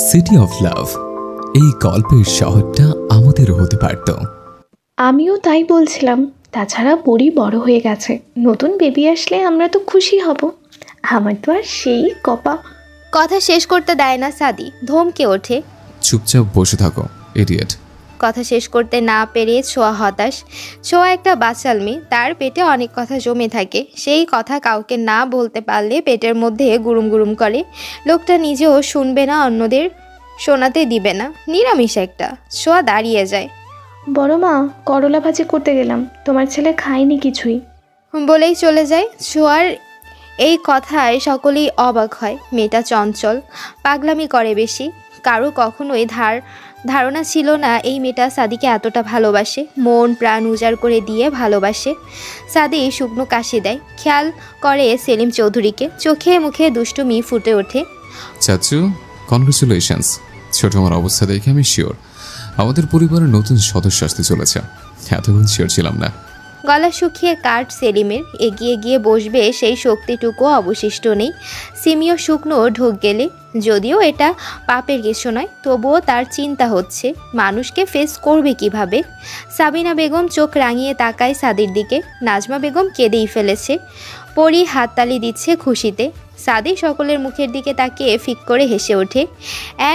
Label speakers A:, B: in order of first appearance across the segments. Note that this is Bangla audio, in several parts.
A: সিটি অফ লাভ, এই গল্পের শহরটা আমাদেরও হতে পারত।
B: আমিও তাই বলছিলাম। তাছাড়া পরি বড় হয়ে গেছে, নতুন বেবি আসলে আমরা তো খুশি হব। আমার তো আর সেই কপা।
C: কথা শেষ করতে দেয় না সাদি, ধমকে ওঠে।
A: চুপচাপ বসে থাকো ইডিয়েট।
C: কথা শেষ করতে না পেরে ছোঁয়া হতাশ। ছোঁয়া একটা বাচাল মেয়ে, তার পেটে অনেক কথা জমে থাকে। সেই কথা কাউকে না বলতে পারলে পেটের মধ্যে গুরুম গুরুম করে। লোকটা নিজেও শুনবে না, অন্যদের শোনাতে দিবে না, নিরামিষ একটা। ছোঁয়া দাঁড়িয়ে যায়।
B: বড় মা, করলা ভাজি করতে গেলাম, তোমার ছেলে খায়নি কিছুই
C: বলেই চলে যায়। ছোঁয়ার এই কথায় সকলেই অবাক হয়। মেয়েটা চঞ্চল, পাগলামি করে বেশি। কারো কখনোই ধারণা ছিল না এই মেয়েটা সাদিকে এতটা ভালোবাসে, মন প্রাণ উজাড় করে দিয়ে ভালোবাসে। সাদি শুকনো কাশি দেয়, খেয়াল করে সেলিম চৌধুরীকে। চোখে মুখে দুষ্টুমি ফুটে ওঠে।
A: চাচু, কনগ্রেচুলেশনস। ছোট আমার অবস্থা দেখে আমি শিওর আমাদের পরিবারের নতুন সদস্য আসতে চলেছে। এতক্ষণ শিওর ছিলাম না।
C: গলা শুকিয়ে কাঠ সেলিমের। এগিয়ে গিয়ে বসবে সেই শক্তিটুকু অবশিষ্ট নেই। সিমিও শুকনো ঢোক গেলে, যদিও এটা পাপের কিছু নয়, তবুও তার চিন্তা হচ্ছে মানুষকে ফেস করবে কিভাবে। সাবিনা বেগম চোখ রাঙিয়ে তাকায় সাদির দিকে। নাজমা বেগম কেঁদেই ফেলেছে। পরি হাততালি দিচ্ছে খুশিতে। সাদি সকলের মুখের দিকে তাকিয়ে ফিক করে হেসে ওঠে।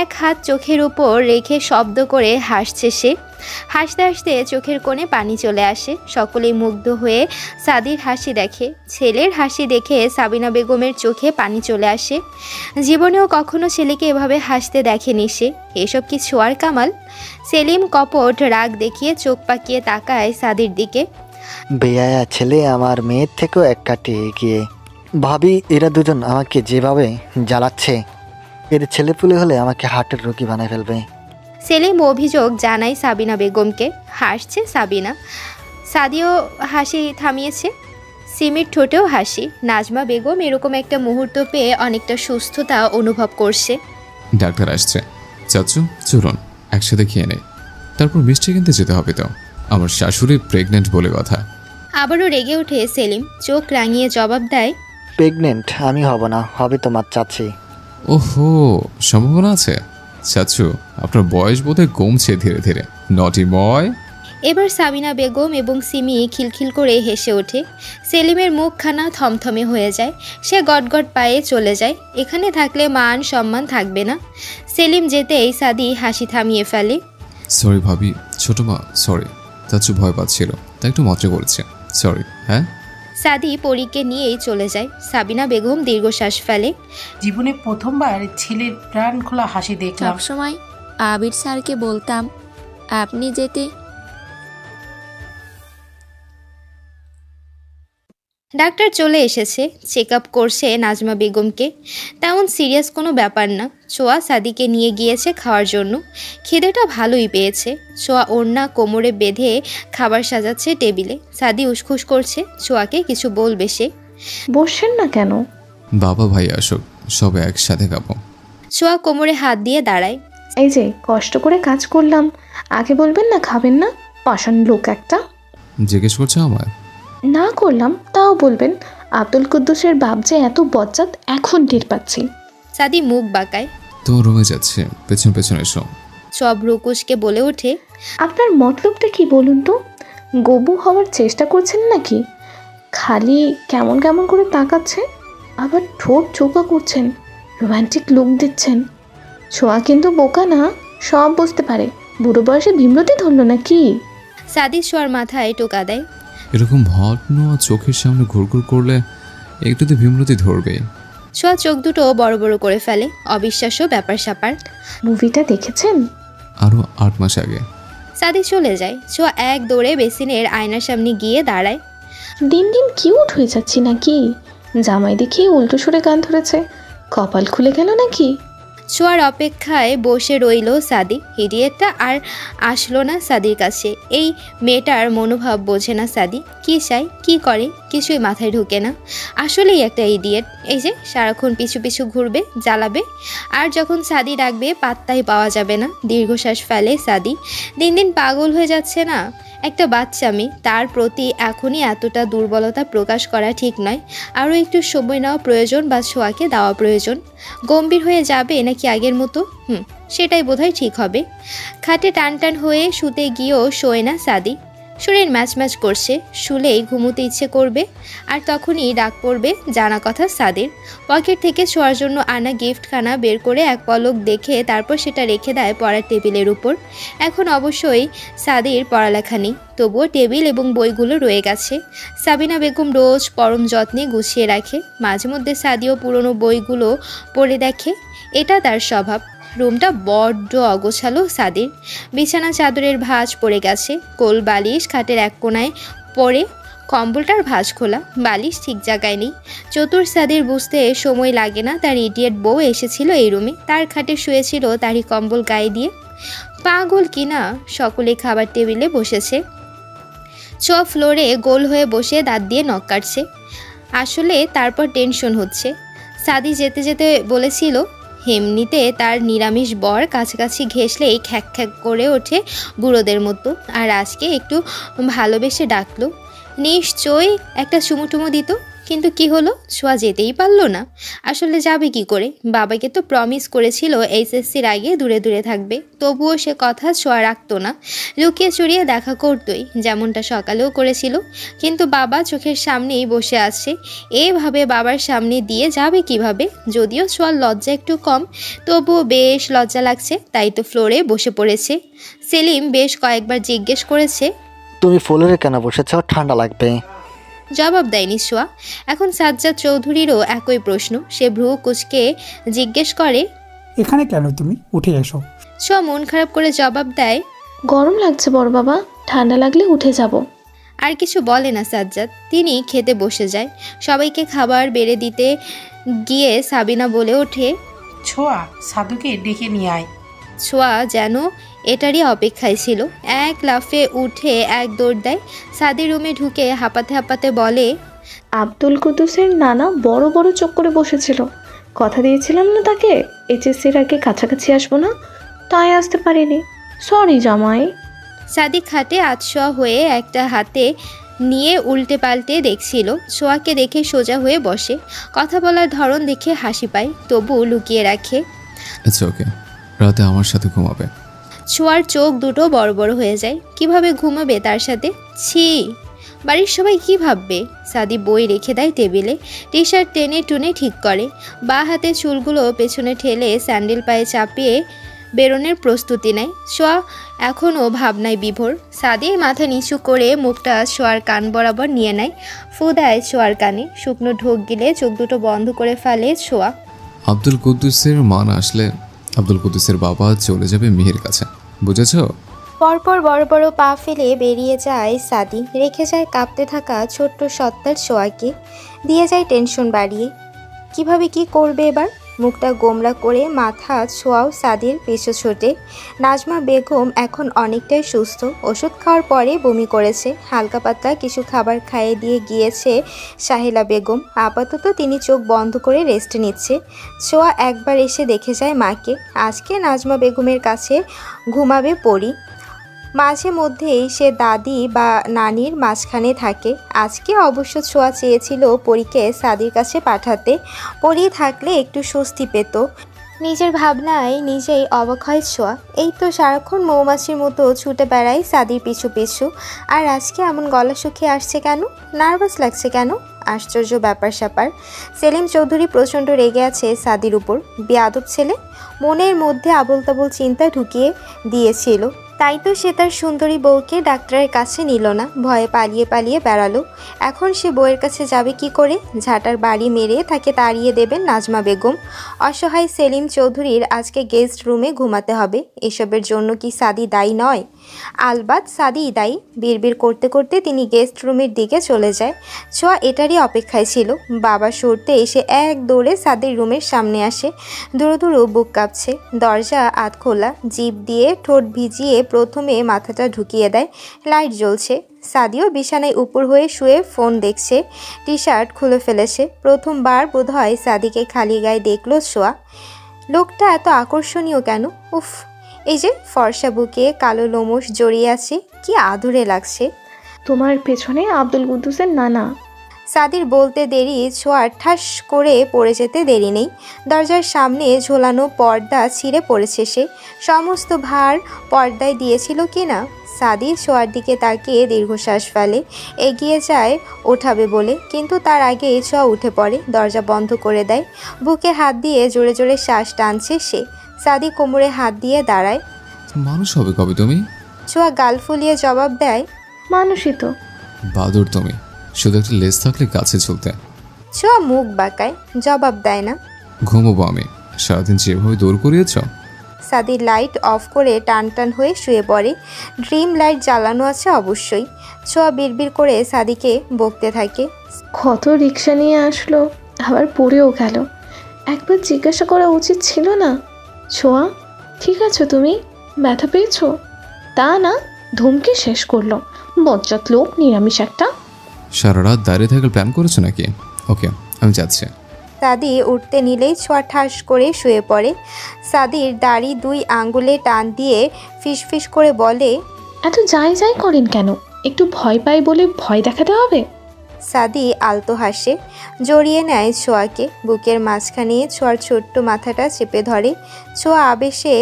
C: এক হাত চোখের উপর রেখে শব্দ করে হাসছে সে। হাসতে হাসতে চোখের কোণে পানি চলে আসে। সকলেই মুগ্ধ হয়ে সাদির হাসি দেখে। ছেলের হাসি দেখে সাবিনা বেগমের চোখে পানি চলে আসে। জীবনেও কখনো ছেলেকে এভাবে হাসতে দেখেনি সে। এসব কি ছোঁয়ার কামাল? সেলিম কপট রাগ দেখিয়ে চোখ পাকিয়ে তাকায় সাদির দিকে।
D: বেয়ায়া ছেলে আমার মেয়ের থেকেও এক কাটে এগিয়ে। ভাবি, এরা দুজন আমাকে যেভাবে জ্বালাচ্ছে, এর ছেলেপুলে হলে আমাকে হার্টের রোগী বানায় ফেলবে।
C: সেলিম অভিযোগ জানায় সাবিনা বেগমকে। হাসছে সাবিনা। সাদিও হাসি থামিয়েছে। সিমির ঠোঁটেও হাসি। নাজমা বেগম এরকম একটা মুহূর্ত পেয়ে অনেকটা সুস্থতা অনুভব করছে।
A: ডাক্তার আসছে। চাচু চলুন একসাথে খেয়ে নেই, তারপর মিষ্টি কিনতে যেতে হবে। তো আমার শাশুড়ি প্রেগনেন্ট বলে কথা।
C: আবারও রেগে ওঠে সেলিম, চোখ রাঙিয়ে জবাব দেয়।
D: প্রেগনেন্ট আমি হব না, হবে তোমার চাচি।
A: ওহো, সম্ভাবনা আছে। চাচু আপনার বয়স বোধহয় কমছে ধীরে ধীরে। নটি বয়।
C: এবার সাবিনা বেগম এবং সিমি খিলখিল করে হেসে ওঠে। সেলিমের মুখখানা থমথমে হয়ে যায়। সে গটগট পায়ে চলে যায়। এখানে থাকলে মান সম্মান থাকবে না। সেলিম যেতেই সাদি হাসি থামিয়ে ফেলে।
A: সরি ভাবি, ছোট মা সরি। চাচু ভয় পাচ্ছিল তাই একটু মজা করছে, সরি। হ্যাঁ,
C: সাদি পরীকে নিয়েই চলে যায়। সাবিনা বেগম দীর্ঘশ্বাস ফেলে।
E: জীবনে প্রথমবার ছেলের প্রাণ খোলা হাসি দেখলাম।
F: সবসময় আবির স্যারকে বলতাম আপনি যেতে।
C: ডাক্তার চলে এসেছে, চেক আপ করছে নাজমা বেগমকে। তেমন সিরিয়াস কোনো ব্যাপার না। ছোঁয়া সাদিকে নিয়ে গিয়েছে খাওয়ার জন্য। খিদেটা ভালোই পেয়েছে। ছোঁয়া ওড়না কোমরে বেঁধে খাবার সাজাচ্ছে টেবিলে। সাদি উসখুস করছে, ছোঁয়াকে কিছু বলবে সে।
B: বসছেন না কেন?
A: বাবা ভাই আসুক, সবে একসাথে খাবো।
C: ছোঁয়া কোমরে হাত দিয়ে দাঁড়ায়।
B: এই যে কষ্ট করে কাজ করলাম, আগে বলবেন না খাবেন না? পাষাণ লোক একটা।
A: জিজ্ঞেস করছো আমায়?
B: না করলাম তাও বলবেন। আব্দুল কুদ্দুসের বাপ যে এত বজ্জাত এখন টের পাচ্ছি।
C: সাদি মুখ বাঁকায়।
A: তোমার রুমে যাচ্ছে, পেছন পেছন এসো।
C: ছোঁয়া ভ্রুকুচকে বলে ওঠে।
B: আপনার মতলবটা কি বলুন তো? গবু হওয়ার চেষ্টা করছেন নাকি? খালি কেমন কেমন করে তাকাচ্ছে, আবার ঠোঁট চোখা করছেন, রোম্যান্টিক লুক দিচ্ছেন। ছোঁয়া কিন্তু বোকা না, সব বুঝতে পারে। বুড়ো বয়সে ভীমরতি ধরল নাকি?
C: সাদি ছোঁয়ার মাথায় টোকা দেয়।
A: এরকম ভগ্ন চোখের সামনে ঘুরঘুর করলে একটু তো ভীমরতি ধরবে।
C: ছোঁয়া চোখ দুটো বড় বড় করে ফেলে। অবিশ্বাস্য ব্যাপার স্যাপার।
B: মুভিটা দেখেছেন?
A: আরো 8 মাস আগে।
C: সাদি চলে যায়। ছোঁয়া এক দৌড়ে বেসিনের আয়নার সামনে গিয়ে দাঁড়ায়।
B: দিন দিন কিউট হয়ে যাচ্ছি নাকি? জামাই দেখি উল্টো সরে গান ধরেছে, কপাল খুলে গেল নাকি?
C: ছোঁয়ার অপেক্ষায় বসে রইল সাদি। হিডিয়েটটা আর আসলো না সাদির কাছে। এই মেয়েটার মনোভাব বোঝে না সাদি। কি চাই, কি করে, কিছুই মাথায় ঢোকে না। আসলেই একটা ইডিয়েট। এই যে সারাক্ষণ পিছু পিছু ঘুরবে, জ্বালাবে, আর যখন সাদি ডাকবে পাত্তাই পাওয়া যাবে না। দীর্ঘশ্বাস ফেলে সাদি। দিন দিন পাগল হয়ে যাচ্ছে না? একটা বাচ্চা মেয়ে, তার প্রতি এখনই এতটা দুর্বলতা প্রকাশ করা ঠিক নয়। আরও একটু সময় নেওয়া প্রয়োজন বা ছোঁয়াকে দেওয়া প্রয়োজন। গম্ভীর হয়ে যাবে নাকি আগের মতো? সেটাই বোধহয় ঠিক হবে। খাটে টান টান হয়ে শুতে গিয়েও শোয় না সাদি। শরীর ম্যাচ ম্যাচ করছে, শুলেই ঘুমোতে ইচ্ছে করবে। আর তখনই ডাক পড়বে জানা কথা সাদির। পকেট থেকে শোয়ার জন্য আনা গিফটখানা বের করে এক পলক দেখে তারপর সেটা রেখে দেয় পড়ার টেবিলের উপর। এখন অবশ্যই সাদির পড়ালেখা নেই, তবুও টেবিল এবং বইগুলো রয়ে গেছে। সাবিনা বেগম রোজ পরম যত্নে গুছিয়ে রাখে। মাঝে মধ্যে সাদিও পুরনো বইগুলো পড়ে দেখে। এটা তার স্বভাব। রুমটা বড্ড অগোছালো সাদির। বিছানা চাদরের ভাঁজ পড়ে গেছে, কোল বালিশ খাটের এক কোনায় পড়ে, কম্বলটার ভাঁজ খোলা, বালিশ ঠিক জায়গায় নেই। চতুর সাদির বুঝতে সময় লাগে না তার ইডিয়েট বউ এসেছিল এই রুমে, তার খাটে শুয়েছিল তারই কম্বল গায়ে দিয়ে। পাগল কিনা, সকলে খাবার টেবিলে বসেছে। ফ্লোরে গোল হয়ে বসে দাঁত দিয়ে নখ কাটছে। আসলে তারপর টেনশন হচ্ছে। সাদি যেতে যেতে বলেছিল এমনিতে তার নিরামিষ বর কাছাকাছি ঘেঁষলেই খ্যাক খ্যাক করে ওঠে বুড়োদের মতো, আর আজকে একটু ভালোবেসে ডাকলো, নিশ্চয়ই একটা চুমুটুমু দিত। কিন্তু কি হলো, ছোঁয়া যেতেই পারলো না। আসলে যাবে কি করে? বাবাকে তো প্রমিস করেছিল এইচএসসির আগে দূরে দূরে থাকবে, তবুও সে কথা ছোঁয়া রাখতো না। লুকিয়ে চুরিয়ে দেখা করতোই, যেমনটা সকালেও করেছিল। কিন্তু বাবা চোখের সামনেই বসে আছে, এভাবে বাবার সামনে দিয়ে যাবে কিভাবে? যদিও ছোঁয়ার লজ্জা একটু কম, তবুও বেশ লজ্জা লাগছে, তাই তো ফ্লোরে বসে পড়েছে। সেলিম বেশ কয়েকবার জিজ্ঞেস করেছে,
D: তুমি ফ্লোরে কেন বসেছ? ঠান্ডা লাগবে।
C: জবাব দেয়নি ছোঁয়া। এখন সাজ্জাদ চৌধুরীরও একই প্রশ্ন। সে ভ্রু কুঁচকে জিজ্ঞেস করে,
G: এখানে কেন? তুমি উঠে এসো।
C: ছোঁয়া মন খারাপ করে জবাব দেয়,
B: গরম লাগছে বড় বাবা, ঠান্ডা লাগলে উঠে যাব।
C: আর কিছু বলে না সাজ্জাদ। তিনি খেতে বসে যায়। সবাইকে খাবার বেড়ে দিতে গিয়ে সাবিনা বলে ওঠে,
E: ছোঁয়া, সাধুকে ডেকে নিয়ে আয়।
C: ছোঁয়া যেন এটারই অপেক্ষায় ছিল। এক লাফে উঠে এক দৌড় দেয়। সাদি রুমে ঢুকে হাঁপাতে হাঁপাতে বলে,
B: আব্দুল কুদ্দুসের নানা বড় বড় চোখ করে বসেছিল। কথা দিয়েছিলাম না তাকে এইচএসসির আগে কাছাকাছি আসবো না, তাই আসতে পারিনি। সরি জামাই।
C: সাদি খাটে আতশোয়া হয়ে একটা হাতে নিয়ে উল্টে পাল্টে দেখছিল। ছোঁয়াকে দেখে সোজা হয়ে বসে। কথা বলার ধরন দেখে হাসি পায়, তবু লুকিয়ে রাখে।
A: আচ্ছা ওকে, রাতে আমার সাথে ঘুমাবে।
C: ছোঁয়ার চোখ দুটো বড় বড় হয়ে যায়। কিভাবে ঘুমাবে তার সাথে? ছি, বাড়ির সবাই কি ভাববে? সাদি বই রেখে দেয় টেবিলে, টি শার্ট টেনে টুনে ঠিক করে, বা হাতে চুলগুলো পেছনে ঠেলে স্যান্ডেল পায়ে চাপিয়ে বেরোনোর প্রস্তুতি নেয়। ছোঁয়া এখনও ভাবনায় বিভোর। সাদি মাথা নিচু করে মুখটা ছোঁয়ার কান বরাবর নিয়ে নেয়, ফু দেয় ছোঁয়ার কানে, শুকনো ঢোক গিলে চোখ দুটো বন্ধ করে ফেলে ছোঁয়া।
A: আব্দুল কুদ্দুসের মা না আসলে আব্দুল কুদ্দুসের বাবা চলে যাবে মেহের কাছে, বুঝেছ?
C: পরপর বড় বড় পা ফেলে বেরিয়ে যায় সাদি, রেখে যায় কাঁপতে থাকা ছোট্ট সত্তার ছোঁয়াকে, দিয়ে যায় টেনশন বাড়িয়ে। কিভাবে কি করবে এবার? মুখটা গোমরা করে মাথা ছোঁয়াও সাদির পিছু ছোটে। নাজমা বেগম এখন অনেকটাই সুস্থ, ওষুধ খাওয়ার পরে বমি করেছে। হালকা পাতলা কিছু খাবার খাইয়ে দিয়ে গিয়েছে সাহেলা বেগম। আপাতত তিনি চোখ বন্ধ করে রেস্ট নিচ্ছে। ছোঁয়া একবার এসে দেখে যায় মাকে। আজকে নাজমা বেগমের কাছে ঘুমাবে পরি। মাঝে মধ্যেই সে দাদি বা নানির মাঝখানে থাকে। আজকে অবশ্য ছোঁয়া চেয়েছিল পরীকে সাদির কাছে পাঠাতে, পরি থাকলে একটু স্বস্তি পেত। নিজের ভাবনায় নিজেই অবাক হয় ছোঁয়া। এই তো সারাক্ষণ মৌমাছির মতো ছুটে বেড়ায় সাদির পিছু পিছু, আর আজকে এমন গলা শুকিয়ে আসছে কেন? নার্ভাস লাগছে কেন? আশ্চর্য ব্যাপার স্যাপার। সেলিম চৌধুরী প্রচণ্ড রেগে আছে সাদির উপর। বেয়াদব ছেলে, মনের মধ্যে আবোল তাবোল চিন্তা ঢুকিয়ে দিয়েছিল। তাই তো সে তার সুন্দরী বউকে ডাক্তারের কাছে নিল না, ভয়ে পালিয়ে পালিয়ে বেড়ালো। এখন সে বউয়ের কাছে যাবে কি করে? ঝাঁটার বাড়ি মেরে তাকে তাড়িয়ে দেবেন নাজমা বেগম। অসহায় সেলিম চৌধুরীর আজকে গেস্ট রুমে ঘুমাতে হবে। এসবের জন্য কি সাদি দায়ী নয়? আলবাত সাদিই দায়ী। বিড়বিড় করতে করতে তিনি গেস্ট রুমের দিকে চলে যায়। ছোঁয়া এটারই অপেক্ষায় ছিল। বাবা সরতে এসে এক দৌড়ে সাদির রুমের সামনে আসে। দুরু দুরু বুক কাঁপছে। দরজা আধ খোলা, জিভ দিয়ে ঠোঁট ভিজিয়ে প্রথমে মাথাটা ঢুকিয়ে দেয়। লাইট জ্বলছে। সাদিও বিছানায় উপর হয়ে শুয়ে ফোন দেখছে, টি শার্ট খুলে ফেলেছে। প্রথমবার বোধহয় সাদিকে খালি গায়ে দেখলো সোয়া। লোকটা এত আকর্ষণীয় কেন? উফ, এই যে ফর্সা বুকে কালো লোমশ জড়িয়ে আছে, কি আদুরে লাগছে।
B: তোমার পেছনে আব্দুল কুদ্দুসের নানা।
C: সাদির বলতে দেরি, ছোঁয়ার ঠাস করে পড়ে যেতে দেরি নেই। দরজার সামনে ঝোলানো পর্দা ছিঁড়ে পড়েছে সে। সমস্ত ভার পর্দায় দিয়েছিল কি না। সাদি ছোঁয়ার দিকে তাকিয়ে দীর্ঘশ্বাস ফেলে, এগিয়ে যায় ওঠাবে বলে, কিন্তু তার আগে ছোঁয়া উঠে পড়ে, দরজা বন্ধ করে দেয়। বুকে হাত দিয়ে জোরে জোরে শ্বাস টানছে সে। সাদি কোমরে হাত দিয়ে দাঁড়ায়।
A: মানুষ হবে কবে তুমি?
C: ছোঁয়া গাল ফুলিয়ে জবাব দেয়,
B: মানুষই তো।
A: বাদুর তুমি, শুধু একটা লেজ থাকলে কাছে চলতে।
C: ছোঁয়া মুখ বাঁকায়, জবাব দেয় না।
A: ঘুমোবো আমি, সারাদিন যেভাবে দৌড় করিয়েছ।
C: সাদি লাইট অফ করে টান টান হয়ে শুয়ে পড়ে। ড্রিম লাইট জ্বালানো আছে অবশ্যই। ছোঁয়া বিড়বিড় করে সাদিকে বকতে থাকে।
B: কত রিক্সা নিয়ে আসলো, আবার পড়েও গেল। একবার জিজ্ঞাসা করা উচিত ছিল না? ছোঁয়া, ঠিক আছো তুমি? ব্যথা পেয়েছো? তা না, ধমকে শেষ করলো। বজ্জাত লোক, নিরামিষ একটা।
A: সারা রাত দাঁড়িয়ে থাকার প্ল্যান করেছো নাকি? ওকে, আমি যাচ্ছি।
C: সাদি উঠতে নিলেই ছোঁয়া ঠাস করে শুয়ে পড়ে। সাদির দাড়ি 2 আঙ্গুলে টান দিয়ে ফিসফিস করে বলে,
B: এত যাই যাই করেন কেন? একটু ভয় পাই বলে ভয় দেখাতে হবে?
C: সাদি আলতো হাসে, জড়িয়ে নেয় ছোঁয়াকে। বুকের মাঝখানে ছোঁয়ার ছোট্ট মাথাটা চেপে ধরে। ছোঁয়া আবেশে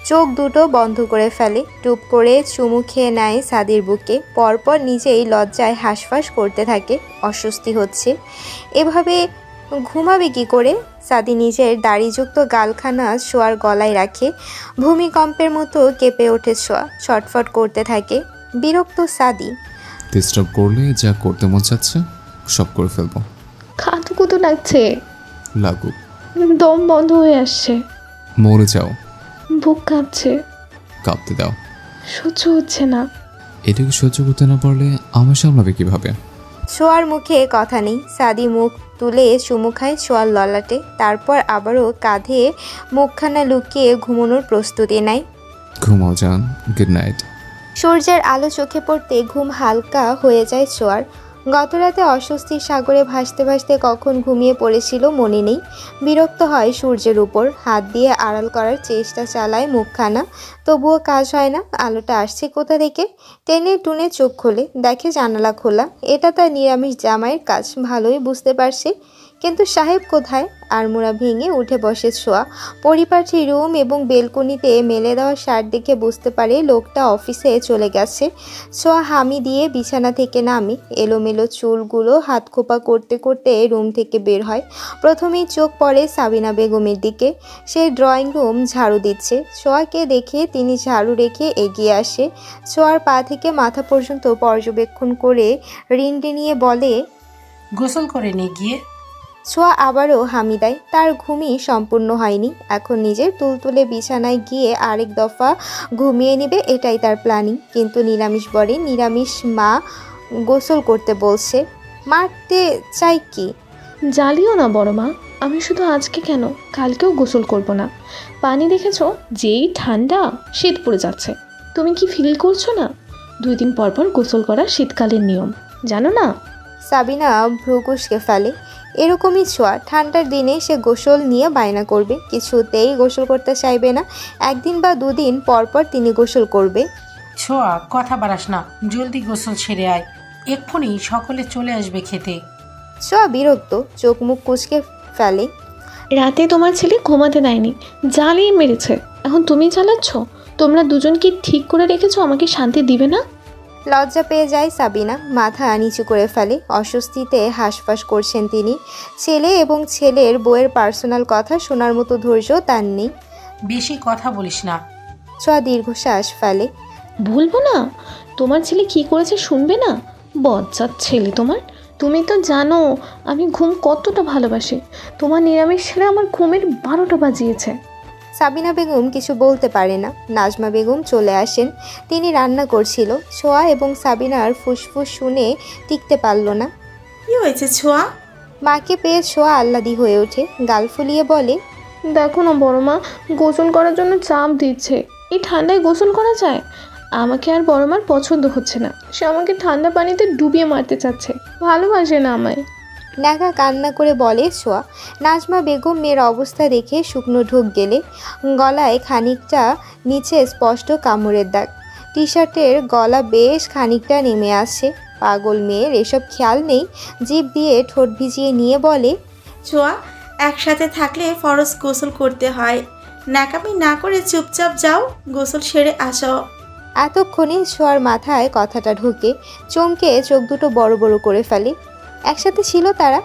C: চোখ দুটো বন্ধ করে ফেলে, টুপ করে চুমু খেয়ে নেয় সাদির বুকে। পরপর নিজেই লজ্জায় হাঁসফাঁস করতে থাকে, অস্বস্তি হচ্ছে। এভাবে ঘুমাবে কি করে? সাদি নিজের দাড়িযুক্ত গালখানা ছোঁয়ার গলায় রাখে। ভূমিকম্পের মতো কেঁপে ওঠে ছোঁয়া, ছটফট করতে থাকে। বিরক্ত সাদি।
A: ডিস্টার্ব করলে যা করতে মন চাচ্ছে সব করে ফেলবো।
B: খাতুকুতু লাগছে,
A: লাগুক।
B: দম বন্ধ হয়ে আসছে,
A: মরে যাও।
B: বুক কাঁপছে,
A: কাঁপতে দাও।
B: সহ্য হচ্ছে না।
A: এটুকু সহ্য করতে না পারলে আমার সামলাবে কিভাবে?
C: ছোঁয়ার মুখে কথা নেই। সাদি মুখ তুলে চুমু খায় ছোঁয়ার ললাটে, তারপর আবারও কাঁধে মুখখানা লুকিয়ে ঘুমানোর প্রস্তুতি নেয়।
A: ঘুমাও জান, গুড নাইট।
C: সূর্যের আলো চোখে পড়তে ঘুম হালকা হয়ে যায় ছোঁয়ার। গতরাতে অস্বস্তির সাগরে ভাসতে ভাসতে কখন ঘুমিয়ে পড়েছিল মনে নেই। বিরক্ত হয় সূর্যের উপর, হাত দিয়ে আড়াল করার চেষ্টা চালায় মুখখানা, তবুও কাজ হয় না। আলোটা আসছে কোথা থেকে? টেনে টুনে চোখ খোলে, দেখে জানালা খোলা। এটা তার নিরামিষ জামাইয়ের কাজ, ভালোই বুঝতে পারছে। কিন্তু সাহেব কোথায়? আড়মোড়া ভেঙে উঠে বসে ছোঁয়া। পরিপাটি রুম এবং বেলকনিতে মেলে দেওয়া শার্ট দেখে বুঝতে পারে লোকটা অফিসে চলে গেছে। ছোঁয়া হামি দিয়ে বিছানা থেকে নামে, এলোমেলো চুলগুলো হাত খোপা করতে করতে রুম থেকে বের হয়। প্রথমেই চোখ পড়ে সাবিনা বেগমের দিকে। সে ড্রয়িং রুম ঝাড়ু দিচ্ছে। ছোঁয়াকে দেখে তিনি ঝাড়ু রেখে এগিয়ে আসে। ছোঁয়ার পা থেকে মাথা পর্যন্ত পর্যবেক্ষণ করে রিনরিনিয়ে বলে,
E: গোসল করে নিয়ে গিয়ে।
C: ছোঁয়া আবারও হামি দেয়। তার ঘুমই সম্পূর্ণ হয়নি। এখন নিজের তুলতুলে বিছানায় গিয়ে আরেক দফা ঘুমিয়ে নেবে, এটাই তার প্ল্যানিং। কিন্তু নিরামিষ বরে নিরামিষ মা গোসল করতে বলছে, মারতে চাই কি?
B: জ্বালিও না বড় মা, আমি শুধু আজকে কেন, কালকেও গোসল করব না। পানি দেখেছো, যেই ঠান্ডা, শীত পড়ে যাচ্ছে। তুমি কি ফিল করছো না? 2 দিন পর পর গোসল করা শীতকালের নিয়ম, জানো না?
C: সাবিনা ভ্রু কুঁচকে ফেলে। এরকমই ছোঁয়া, ঠান্ডার দিনে সে গোসল নিয়ে বায়না করবে, কিছুতেই গোসল করতে চাইবে না। 1 দিন বা 2 দিন পর পর তিনি গোসল করবে।
E: ছোঁয়া, কথা বাড়াস না, জলদি গোসল সেরে আয়, এক্ষুনি সকলে চলে আসবে খেতে।
C: ছোঁয়া বিরক্ত, চোখ মুখ কুঁচকে ফেলে।
B: রাতে তোমার ছেলে ঘুমাতে দেয়নি, জ্বালিয়ে মেরেছে। এখন তুমি জ্বালাচ্ছ? তোমরা দুজন কি ঠিক করে রেখেছো আমাকে শান্তি দিবে না?
C: লজ্জা পেয়ে যায় সাবিনা, মাথা নিচু করে ফেলে। অস্বস্তিতে হাঁসফাঁস করছেন তিনি। ছেলে এবং ছেলের বউয়ের পার্সোনাল কথা শোনার মতো ধৈর্য তার নেই।
E: বেশি কথা বলিস না।
C: ছোঁয়া দীর্ঘশ্বাস ফেলে।
B: বলবো না? তোমার ছেলে কি করেছে শুনবে না? বজ্জাত ছেলে তোমার। তুমি তো জানো আমি ঘুম কতটা ভালোবাসি। তোমার নিরামিষ ছেলে আমার ঘুমের 12টা বাজিয়েছে।
C: সাবিনা বেগম কিছু বলতে পারে না। নাজমা বেগম চলে আসেন, তিনি রান্না করছিল। ছোঁয়া এবং সাবিনার ফুসফুস শুনে টিকতে পারল না।
H: কি হয়েছে ছোঁয়া?
C: মাকে পেয়ে ছোঁয়া আহ্লাদি হয়ে ওঠে, গাল ফুলিয়ে বলে,
B: দেখো না বড় মা, গোসল করার জন্য চাপ দিচ্ছে। এই ঠান্ডায় গোসল করা যায়? আমাকে আর বড় মার পছন্দ হচ্ছে না, সে আমাকে ঠান্ডা পানিতে ডুবিয়ে মারতে চাচ্ছে, ভালোবাসে না আমায়।
C: নাকা কান্না করে বলে ছোঁয়া। নাজমা বেগম মেয়ের অবস্থা দেখে শুকনো ঢোক গেলে, গলায় খানিকটা নিচে স্পষ্ট কামড়ের দাগ, টি শার্টের গলা বেশ খানিকটা নেমে আসছে। পাগল মেয়ের এসব খেয়াল নেই, জিভ দিয়ে ঠোঁট ভিজিয়ে নিয়ে বলে,
H: ছোঁয়া, একসাথে থাকলে ফরজ গোসল করতে হয়, ন্যাকামি না করে চুপচাপ যাও, গোসল সেরে আসো।
C: এতক্ষণে ছোঁয়ার মাথায় কথাটা ঢুকে চমকে চোখ দুটো বড় বড় করে ফেলে। একসাথে ছিল তারা,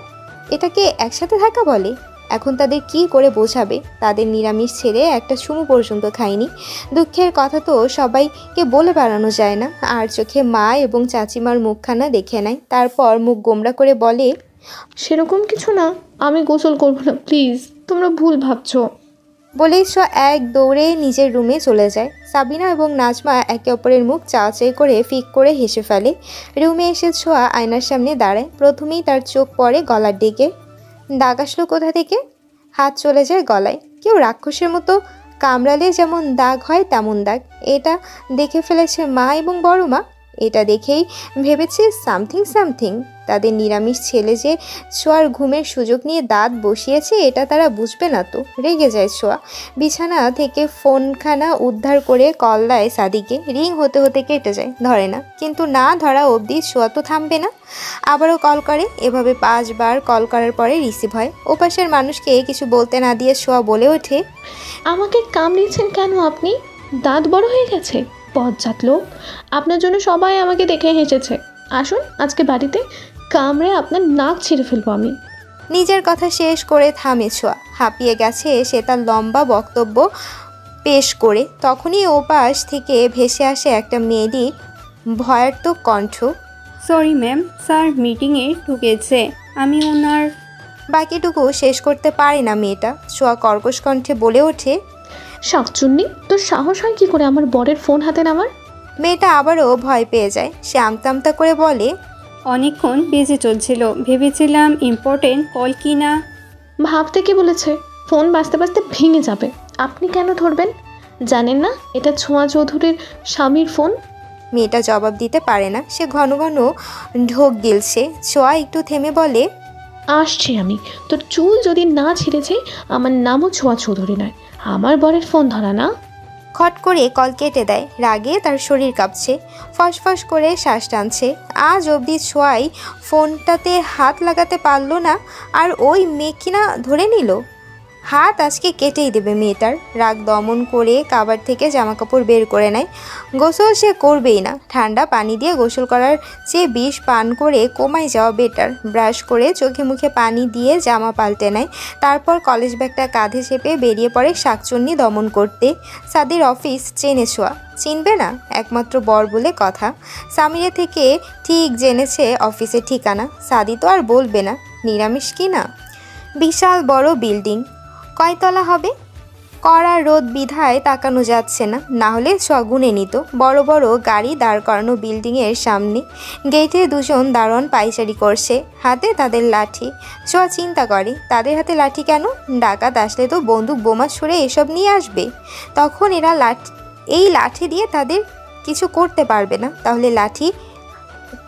C: এটাকে একসাথে থাকা বলে? এখন তাদের কি করে বোঝাবে? তাদের নিরামিষ ছেড়ে একটা চুমু পর্যন্ত খায়নি। দুঃখের কথা তো সবাইকে বলে বেড়ানো যায় না। আর চোখে মা এবং চাচিমার মুখখানা দেখে নেয়, তারপর মুখ গোমড়া করে বলে,
B: সেরকম কিছু না, আমি গোসল করবো না, প্লিজ, তোমরা ভুল ভাবছো।
C: বলেই এক দৌড়ে নিজের রুমে চলে যায়। সাবিনা এবং নাজমা একে অপরের মুখ চাওয়াচাই করে ফিক করে হেসে ফেলে। রুমে এসে ছোঁয়া আয়নার সামনে দাঁড়ায়। প্রথমেই তার চোখ পড়ে গলার দিকে। দাগ আসলো কোথা থেকে? হাত চলে যায় গলায়। কেউ রাক্ষসের মতো কামড়ালে যেমন দাগ হয় তেমন দাগ। এটা দেখে ফেলেছে মা এবং বড় মা। এটা দেখেই ভেবেছে সামথিং। তাদের নিরামিষ ছেলে যে ছোঁয়ার ঘুমের সুযোগ নিয়ে দাঁত বসিয়েছে এটা তারা বুঝবে না তো। রেগে যায় ছোঁয়া। বিছানা থেকে ফোনখানা উদ্ধার করে কল দেয় সাদিকে। রিং হতে হতে কেটে যায়, ধরে না। কিন্তু না ধরা অবধি ছোঁয়া তো থামবে না, আবারও কল করে। এভাবে 5 বার কল করার পরে রিসিভ হয়। ওপাশের মানুষকে কিছু বলতে না দিয়ে ছোঁয়া বলে ওঠে,
B: আমাকে কামড়িয়েছেন কেন আপনি? দাঁত বড় হয়ে গেছে? বজ্জাত লোক, আপনার জন্য সবাই আমাকে দেখে হেসেছে। আসুন আজকে বাড়িতে, কামড়ে আপনার নাক ছিঁড়ে ফেলবো আমি।
C: নিজের কথা শেষ করে থামে ছোঁয়া। হাঁপিয়ে গেছে সে তার লম্বা বক্তব্য পেশ করে। তখনই ওপাশ থেকে ভেসে আসে একটা মেয়েলি ভয়ার্থক কণ্ঠ,
I: সরি ম্যাম, স্যার মিটিংয়ে ঢুকেছে, আমি ওনার।
C: বাকিটুকু শেষ করতে পারে না মেয়েটা। ছোঁয়া কর্কশ কণ্ঠে বলে ওঠে,
B: শাকচুন্নি, তোর সাহস হয় কি করে আমার বরের ফোন হাতে নেওয়ার?
C: মেয়েটা আবারও ভয় পেয়ে যায়। সে আমতা করে বলে,
I: অনেকক্ষণ বেজে চলছিল, ভেবেছিলাম ইম্পর্টেন্ট কল কি না।
B: ভাবতে কি বলেছে? ফোন বাজতে বাজতে ভেঙে যাবে, আপনি কেন ধরবেন? জানেন না এটা ছোঁয়া চৌধুরীর স্বামীর ফোন?
C: মেয়েটা জবাব দিতে পারে না। সে ঘন ঘন ঢোক গিলছে। ছোঁয়া একটু থেমে বলে,
B: আসছি আমি। তোর চুল যদি না ছিঁড়েছে, আমার নামও ছোঁয়া চৌধুরী নয়। আমার বরের ফোন ধরা না।
C: খট করে কল কেটে দেয়। রাগে তার শরীর কাঁপছে, ফসফস করে শ্বাস টানছে। আজ অবধি ছোঁয়াই ফোনটাতে হাত লাগাতে পারলো না, আর ওই মেয়ে কিনা ধরে নিল। হাত আজকে কেটেই দেবে মেয়েটার। রাগ দমন করে কাবার থেকে জামাকাপড় বের করে নেয়। গোসল সে করবেই না। ঠান্ডা পানি দিয়ে গোসল করার চেয়ে বিষ পান করে কোমায় যাওয়া বেটার। ব্রাশ করে চোখে মুখে পানি দিয়ে জামা পাল্টে নেয়। তারপর কলেজ ব্যাগটা কাঁধে চেপে বেরিয়ে পড়ে শাকচুন্নি দমন করতে। সাদির অফিস চেনে ছোঁয়া, চিনবে না? একমাত্র বর বলে কথা। সামিরে থেকে ঠিক জেনেছে অফিসের ঠিকানা। সাদি তো আর বলবে না। নিরামিষ কি না? বিশাল বড় বিল্ডিং, কয়তলা হবে? কড়া রোদ বিধায় তাকানো যাচ্ছে না, না হলে গুনে নিত। বড় বড় গাড়ি দাঁড় করানো বিল্ডিংয়ের সামনে। গেটে দুজন দারোয়ান পাইচারি করছে, হাতে তাদের লাঠি। ছোঁয়া চিন্তা করে, তাদের হাতে লাঠি কেন? ডাকাত আসলে তো বন্দুক বোমা ছুড়ে এসব নিয়ে আসবে। তখন এরা এই লাঠি দিয়ে তাদের কিছু করতে পারবে না। তাহলে লাঠি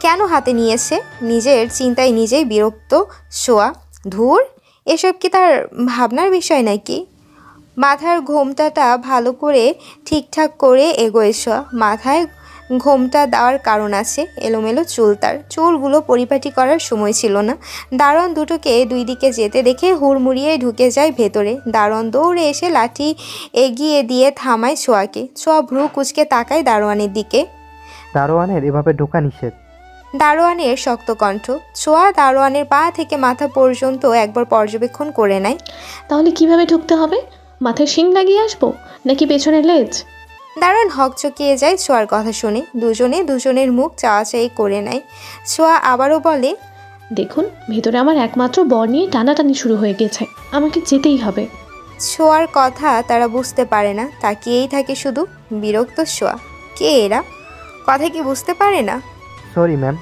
C: কেন হাতে নিয়েছে? নিজের চিন্তায় নিজেই বিরক্ত ছোঁয়া। ধুর, এসব কি তার ভাবনার বিষয় নাকি? মাথার ঘোমটাটা ভালো করে ঠিকঠাক করে এগোয় ছোঁয়া। মাথায় ঘোমটা দেওয়ার কারণ আছে। এলোমেলো চুল তার। চুলগুলো পরিপাটি করার সময় ছিল না। দারোয়ান দুটোকে দুই দিকে যেতে দেখে হুড়মুড়িয়ে ঢুকে যায় ভেতরে। দারোয়ান দৌড়ে এসে লাঠি এগিয়ে দিয়ে থামায় ছোঁয়াকে। ছোঁয়া ভ্রু কুঁচকে তাকায় দারোয়ানের দিকে।
J: দারোয়ানের এভাবে ঢোকা নিষেধ।
C: দারোয়ানের শক্ত কণ্ঠ। ছোঁয়া দারোয়ানের পা থেকে মাথা পর্যন্ত একবার পর্যবেক্ষণ করে নেয়।
B: তাহলে কিভাবে ঢুকতে হবে? মাথায় শিং লাগিয়ে আসবো নাকি পেছনের লেজ?
C: দারোয়ান হকচকিয়ে যায় ছোঁয়ার কথা শুনে। দুজনের মুখ চাওয়াচাই করে নেয়। ছোঁয়া আবারও বলে,
B: দেখুন, ভেতরে আমার একমাত্র বর নিয়ে টানাটানি শুরু হয়ে গেছে, আমাকে যেতেই হবে।
C: ছোঁয়ার কথা তারা বুঝতে পারে না, তাকিয়েই থাকে শুধু। বিরক্ত ছোঁয়া। কে এরা? কথা কি বুঝতে পারে না?
J: Sorry ma'am.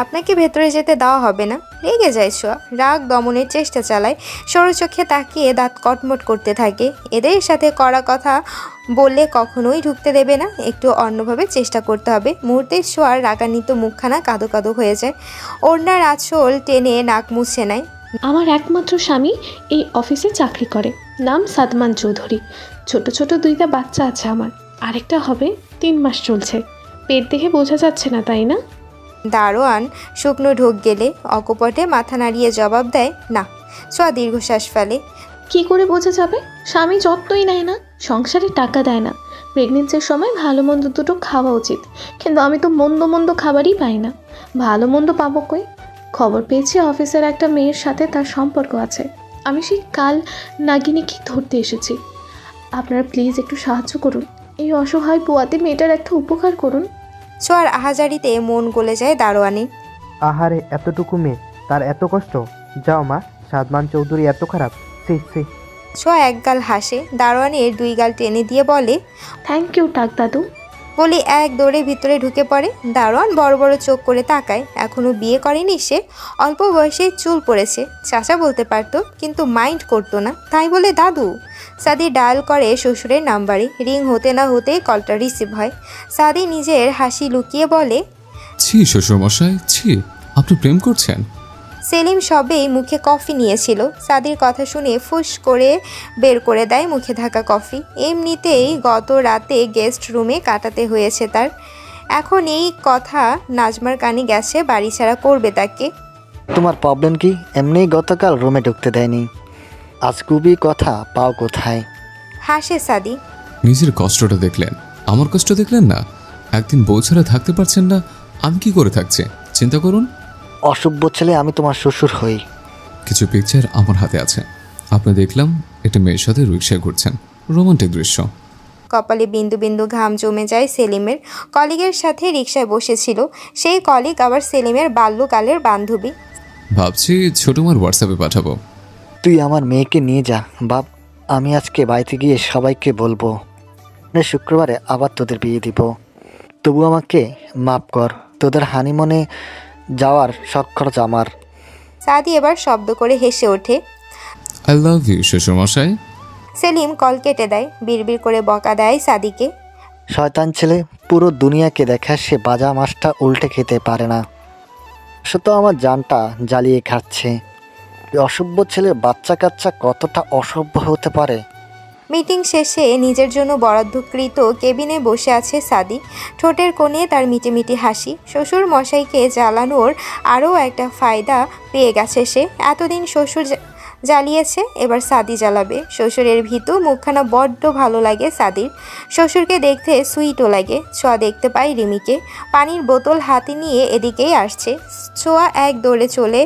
C: আপনাকে ভেতরে যেতে দেওয়া হবে না। রেগে যায় ছোঁয়া, রাগ দমনের চেষ্টা চালায়, সরু চোখে তাকিয়ে দাঁত কটমট করতে থাকে। এদের সাথে কড়া কথা বললে কখনোই ঢুকতে দেবে না, একটু অন্যভাবে চেষ্টা করতে হবে। মুহূর্তে ছোঁয়ার রাগান্বিত মুখখানা কাদো কাদো হয়ে যায়, ওড়নার আঁচল টেনে নাক মুছে নেয়।
B: আমার একমাত্র স্বামী এই অফিসে চাকরি করে, নাম সাদমান চৌধুরী। ছোট ছোট 2টা বাচ্চা আছে আমার, আরেকটা হবে 3 মাস চলছে। পেট দেখে বোঝা যাচ্ছে না, তাই না?
C: দারোয়ান শুকনো ঢোক গেলে অকপটে মাথা নাড়িয়ে জবাব দেয় না। ছোঁয়া দীর্ঘশ্বাস ফেলে।
B: কি করে বোঝা যাবে? স্বামী যত্নই নেয় না, সংসারে টাকা দেয় না। প্রেগনেন্সির সময় ভালো মন্দ দুটো খাওয়া উচিত, কিন্তু আমি তো মন্দ মন্দ খাবারই পাই না। ভালো মন্দ পাবো কই? খবর পেয়েছি অফিসের একটা মেয়ের সাথে তার সম্পর্ক আছে। আমি সেই কাল নাগিনীকে ধরতে এসেছি। আপনারা প্লিজ একটু সাহায্য করুন, এই অসহায় পোয়াতে মেয়েটার একটা উপকার করুন।
C: ছোঁয়ার আহাজারিতে মন গলে যায় দারোয়ানি।
J: আহারে, এতটুকু মেয়ে, তার এত কষ্ট। যাও মা, সাদমান চৌধুরী এত খারাপ? সি সি।
C: ছোঁয়া একগাল হাসে, দারোয়ানের 2 গাল টেনে দিয়ে বলে,
B: থ্যাংক ইউ টাক দাদু।
C: বলি এক দৌড়ে ভিতরে ঢুকে পড়ে। দারোয়ান বড় বড় চোখ করে তাকায়। এখনো বিয়ে করেনি সে, অল্প বয়সে চুল পড়েছে। চাচা বলতে পারতো, কিন্তু মাইন্ড করতো না, তাই বলে দাদু। সাদি ডায়াল করে শ্বশুরের নাম্বারে। রিং হতে না হতেই কলটা রিসিভ হয়। সাদি নিজের হাসি লুকিয়ে বলে,
A: ছি শ্বশুরমশাই, ছি, আপনি প্রেম করছেন?
C: সেলিম সবেই মুখে কফি নিয়েছিল। সাদির কথা শুনে ফুস করে বের করে দেয় মুখে থাকা কফি। এমনিতেই গত রাতে গেস্ট রুমে কাটাতে হয়েছে তার। এখন এই কথা নাজমার কানে গেছে, বাড়ি ছাড়া করবে তাকে।
D: তোমার প্রবলেম কি? এমনিই গতকাল রুমে ঢুকতে দেয়নি, আজ খুবই কথা পাও কোথায়?
C: হাসে সাদি।
A: নিজের কষ্টটা দেখলেন, আমার কষ্ট দেখলেন না? একদিন বউ ছাড়া থাকতে পারছেন না, আমি কি করে থাকছে চিন্তা করুন।
D: অসভ্য ছেলে, আমি তোমার শ্বশুর হই।
A: কিছু পিকচার আমার হাতে আছে, আপনি দেখলাম একটা মেয়ের সাথে রিক্সায় ঘুরছেন, রোমান্টিক দৃশ্য।
C: কপালে বিন্দু বিন্দু ঘাম জমে যায় সেলিমের। কলিগের সাথে রিকশায় বসেছিল, সেই কলিগ আবার সেলিমের বাল্যকালের বান্ধবী।
A: ভাবছি ছোট মার হোয়াটসঅ্যাপে পাঠাবো।
D: তুই আমার মেয়েকে নিয়ে যা বাপ, আমি আজকে বাড়িতে গিয়ে সবাইকে বলবো। শুক্রবারে আবার তোদের বিয়ে দিব, তবু আমাকে মাফ কর। তোদের হানিমুনে যাওয়ার শখ খরচ আমার।
C: সাদি এবার শব্দ করে হেসে ওঠে।
A: আই লাভ ইউ শ্বশুরমশাই।
C: সেলিম কল কেটে দেয়, বিড়বিড় করে বকা দেয় সাদিকে।
D: শয়তান ছেলে, পুরো দুনিয়াকে দেখা সে বাজা মাছটা উল্টে খেতে পারে না, সে তো আমার জানটা জ্বালিয়ে খাচ্ছে। অসভ্য ছেলে, বাচ্চা কাচ্চা কতটা অসভ্য হতে পারে।
C: মিটিং শেষে নিজের জন্য বরাদ্দকৃত কেবিনে বসে আছে সাদি। ঠোঁটের কোণে তার মিটিমিটি হাসি। শ্বশুর মশাইকে জ্বালানোর আরও একটা ফায়দা পেয়ে গেছে সে। এতদিন শ্বশুর জ্বালিয়েছে, এবার সাদি জ্বালাবে। শ্বশুরের ভীতু মুখখানা বড্ড ভালো লাগে সাদির। শ্বশুরকে দেখতে সুইটও লাগে। ছোঁয়া দেখতে পায় রিমিকে পানির বোতল হাতে নিয়ে এদিকেই আসছে। ছোঁয়া এক দৌড়ে চলে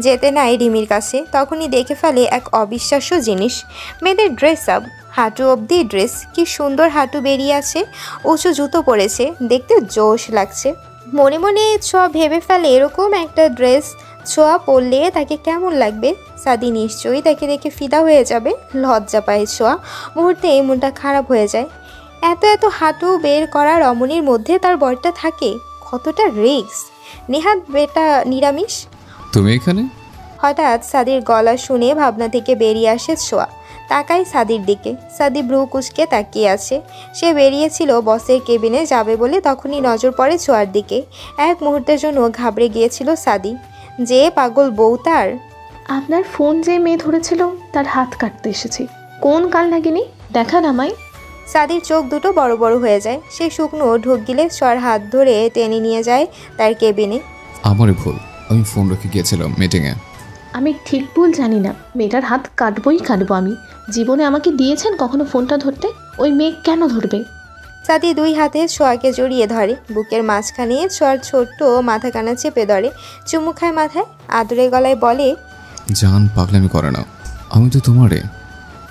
C: যেতে নাই রিমির কাছে, তখনই দেখে ফেলে এক অবিশ্বাস্য জিনিস। মেয়েদের ড্রেস আপ, হাঁটু অবধি ড্রেস, কি সুন্দর হাঁটু বেরিয়ে আছে, উঁচু জুতো পরেছে, দেখতে জোশ লাগছে। মনে মনে ছোঁয়া ভেবে ফেলে এরকম একটা ড্রেস ছোঁয়া পরলে তাকে কেমন লাগবে। সাদি নিশ্চয়ই তাকে দেখে ফিদা হয়ে যাবে। লজ্জা পায় ছোঁয়া, মুহূর্তে মনটা খারাপ হয়ে যায়। এত এত হাঁটু বের করা রমণীর মধ্যে তার বরটা থাকে, কতটা রিস্ক। নেহাত বেটা নিরামিষ।
A: তুমি এখানে?
C: হঠাৎ সাদির গলা শুনে ভাবনা থেকে বেরিয়ে আসে ছোঁয়া। তাকায় সাদির দিকে। সাদি ভ্রু কুঁচকে তাকিয়ে আছে। সে বেরিয়েছিল বসের কেবিনে যাবে বলে, তখনই নজর পড়ে ছোঁয়ার দিকে। এক মুহূর্তের জন্য ঘাবড়ে গিয়েছিল সাদি, যে পাগল বউ তার।
B: আপনার ফোন যে মেয়ে ধরেছিল তার হাত কাটতে এসেছি। কোন কাল লাগেনি দেখান আমায়।
C: সাদির চোখ দুটো বড় বড় হয়ে যায়। সে শুকনো ঢোক গিলে ছোঁয়ার হাত ধরে টেনে নিয়ে যায় তার কেবিনে।
A: আমারই ভুল, আমি ফোন রেখে গিয়েছিলাম মিটিংয়ে।
B: আমি ঠিক ভুল জানি না, মেয়েটার হাত কাটবই কাটবো আমি। জীবনে আমাকে দিয়েছেন কখনো ফোনটা ধরতে? ওই মেয়ে কেন ধরবে?
C: সাদি 2 হাতে ছোঁয়াকে জড়িয়ে ধরে। বুকের মাঝখানে ছোঁয়ার ছোট্ট মাথাখানা চেপে ধরে, চুমু খায় মাথায়। আদরে গলায় বলে,
A: জান পাগলামি করে না, আমি তো তোমারে।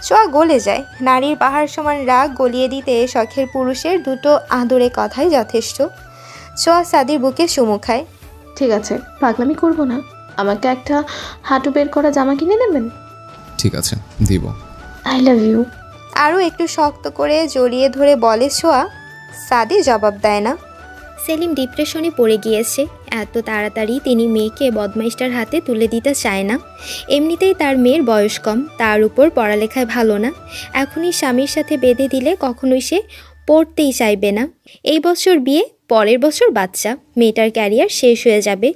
C: ছোঁয়া গলে যায়। নারীর পাহাড় সমান রাগ গলিয়ে দিতে শখের পুরুষের দুটো আদরে কথাই যথেষ্ট। ছোঁয়া সাদির বুকে চুমু খায়।
B: ঠিক আছে, পাগলামি করবো না। আমাকে একটা হাঁটু বের করা জামা কিনে দেবেন?
A: ঠিক আছে, দিব।
B: I love you.
C: আরও একটু শক্ত করে জড়িয়ে ধরে বলে ছোঁয়া। সাদি জবাব দেয় না।
K: সেলিম ডিপ্রেশনে পড়ে গিয়েছে।
C: এত তাড়াতাড়ি তিনি মেয়েকে বদমাইশটার হাতে তুলে দিতে চায় না। এমনিতেই তার মেয়ের বয়স কম, তার উপর পড়ালেখায় ভালো না। এখনই স্বামীর সাথে বেঁধে দিলে কখনোই সে পড়তেই চাইবে না। এই বছর বিয়ে, পরের বছর বাচ্চা, মেয়েটার ক্যারিয়ার শেষ হয়ে যাবে।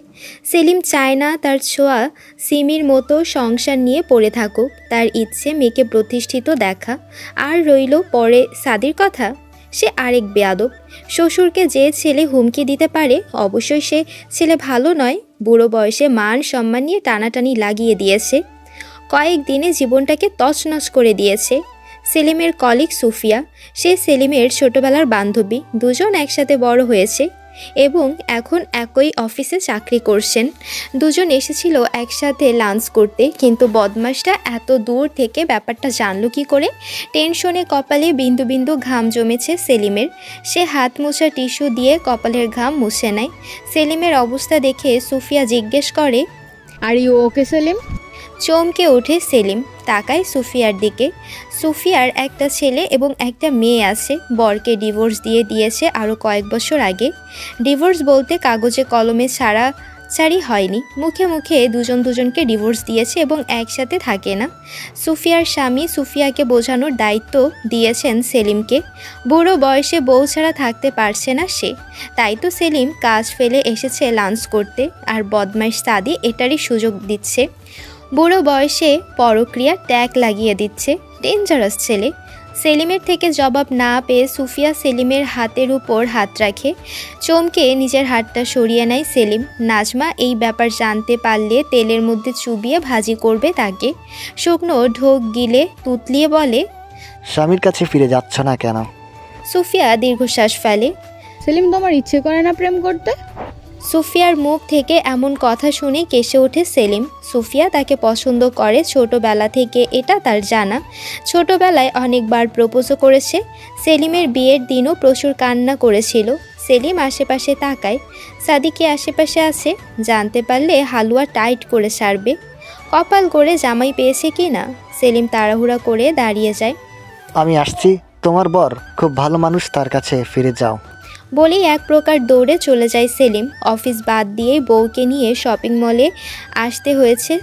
C: সেলিম চায় না তার ছোঁয়া সিমির মতো সংসার নিয়ে পড়ে থাকুক। তার ইচ্ছে মেয়েকে প্রতিষ্ঠিত দেখা। আর রইল পরে সাদির কথা, সে আরেক বেয়াদব। শ্বশুরকে যে ছেলে হুমকি দিতে পারে, অবশ্যই সে ছেলে ভালো নয়। বুড়ো বয়সে মান সম্মান নিয়ে টানাটানি লাগিয়ে দিয়েছে। কয়েকদিনে জীবনটাকে তছনছ করে দিয়েছে। সেলিমের কলিগ সুফিয়া, সে সেলিমের ছোটবেলার বান্ধবী। দুজন একসাথে বড় হয়েছে এবং এখন একই অফিসে চাকরি করছেন। দুজন এসেছিল একসাথে লাঞ্চ করতে, কিন্তু বদমাশটা এত দূর থেকে ব্যাপারটা জানলো কী করে? টেনশনে কপালে বিন্দু বিন্দু ঘাম জমেছে সেলিমের। সে হাত মোছা টিস্যু দিয়ে কপালের ঘাম মুছে নেয়। সেলিমের অবস্থা দেখে সুফিয়া জিজ্ঞেস করে,
K: আর ইউ ওকে সেলিম?
C: চমকে ওঠে সেলিম, তাকায় সুফিয়ার দিকে। সুফিয়ার একটা ছেলে এবং একটা মেয়ে আছে। বরকে ডিভোর্স দিয়ে দিয়েছে আরও কয়েক বছর আগে। ডিভোর্স বলতে কাগজে কলমে ছাড়াছাড়ি হয়নি, মুখে মুখে দুজন দুজনকে ডিভোর্স দিয়েছে এবং একসাথে থাকে না। সুফিয়ার স্বামী সুফিয়াকে বোঝানোর দায়িত্ব দিয়েছেন সেলিমকে। বুড়ো বয়সে বউ ছাড়া থাকতে পারছে না সে, তাই তো সেলিম কাজ ফেলে এসেছে লাঞ্চ করতে। আর বদমাইশ সাদি এটারই সুযোগ দিচ্ছে। বুড়ো বয়সে পরক্রিয়া ট্যাগ লাগিয়ে দিচ্ছে। ডেঞ্জারাস ছেলে। সেলিমের থেকে জবাব না পেয়ে সুফিয়া সেলিমের হাতের উপর হাত রাখে। চমকে নিজের হাতটা সরিয়ে নেয় সেলিম। নাজমা এই ব্যাপার জানতে পারলে তেলের মধ্যে চুবিয়ে ভাজি করবে তাকে। শুকনো ঢোক গিলে তুতলিয়ে বলে,
D: স্বামীর কাছে ফিরে যাচ্ছ না কেন?
C: সুফিয়া দীর্ঘশ্বাস ফেলে।
K: সেলিম, তোমার ইচ্ছে করে না প্রেম করতে?
C: সুফিয়ার মুখ থেকে এমন কথা শুনে কেসে ওঠে সেলিম। সুফিয়া তাকে পছন্দ করে ছোটবেলা থেকে, এটা তার জানা। ছোটবেলায় অনেকবার প্রপোজও করেছে। সেলিমের বিয়ের দিনও প্রচুর কান্না করেছিল। সেলিম আশেপাশে তাকায়, সাদিকে আশেপাশে আছে। জানতে পারলে হালুয়া টাইট করে ছাড়বে। কপাল করে জামাই পেয়েছে কি না। সেলিম তাড়াহুড়া করে দাঁড়িয়ে যায়।
D: আমি আসছি, তোমার বর খুব ভালো মানুষ, তার কাছে ফিরে যাও।
C: বলেই এক প্রকার দৌড়ে চলে যায় সেলিম। অফিস বাদ দিয়ে বউকে নিয়ে শপিং মলে আসতে হয়েছে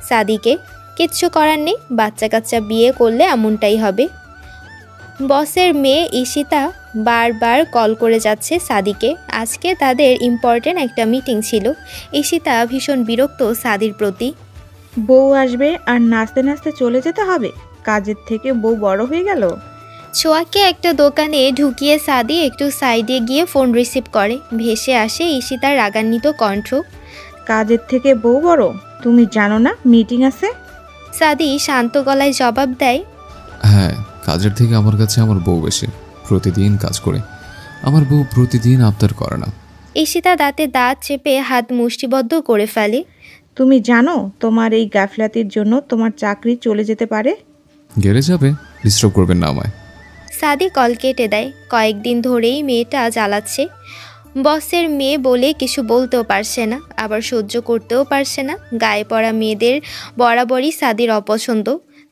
C: সাদিকে। কিচ্ছু করার নেই, বাচ্চা কাচ্চা বিয়ে করলে এমনটাই হবে। বসের মেয়ে ঈশিতা বারবার কল করে যাচ্ছে সাদিকে। আজকে তাদের ইম্পর্টেন্ট একটা মিটিং ছিল। ঈশিতা ভীষণ বিরক্ত সাদির প্রতি।
L: বউ আসবে আর নাচতে নাচতে চলে যেতে হবে? কাজের থেকে বউ বড় হয়ে গেল?
C: ছোঁয়াকে একটা দোকানে ঢুকিয়ে সাদি একটু সাইডে গিয়ে ফোন রিসিভ করে। ভেসে আসে ঈশিতার রাগান্বিত কণ্ঠ।
L: কাজের থেকে বউ বড়? তুমি জানো না মিটিং আছে?
C: সাদি শান্ত গলায় জবাব দেয়,
A: হ্যাঁ, কাজের থেকে আমার কাছে আমার বউ বেশি। প্রতিদিন কাজ করে, আমার বউ প্রতিদিন আবদার করে না।
C: ঈশিতা দাঁতে দাঁত চেপে হাত মুষ্টিবদ্ধ করে ফেলে।
L: তুমি জানো তোমার এই গাফলাতির জন্য তোমার চাকরি চলে যেতে পারে?
A: গেলে যাবে, ডিস্টার্ব করবেন না আমায়।
C: সাদি কল কেটে দেয়। কয়েকদিন ধরেই মেয়েটা জ্বালাচ্ছে। বসের মেয়ে বলে কিছু বলতেও পারছে না, আবার সহ্য করতেও পারছে না। গায়ে পড়া মেয়েদের বরাবরই সাদির অপছন্দ।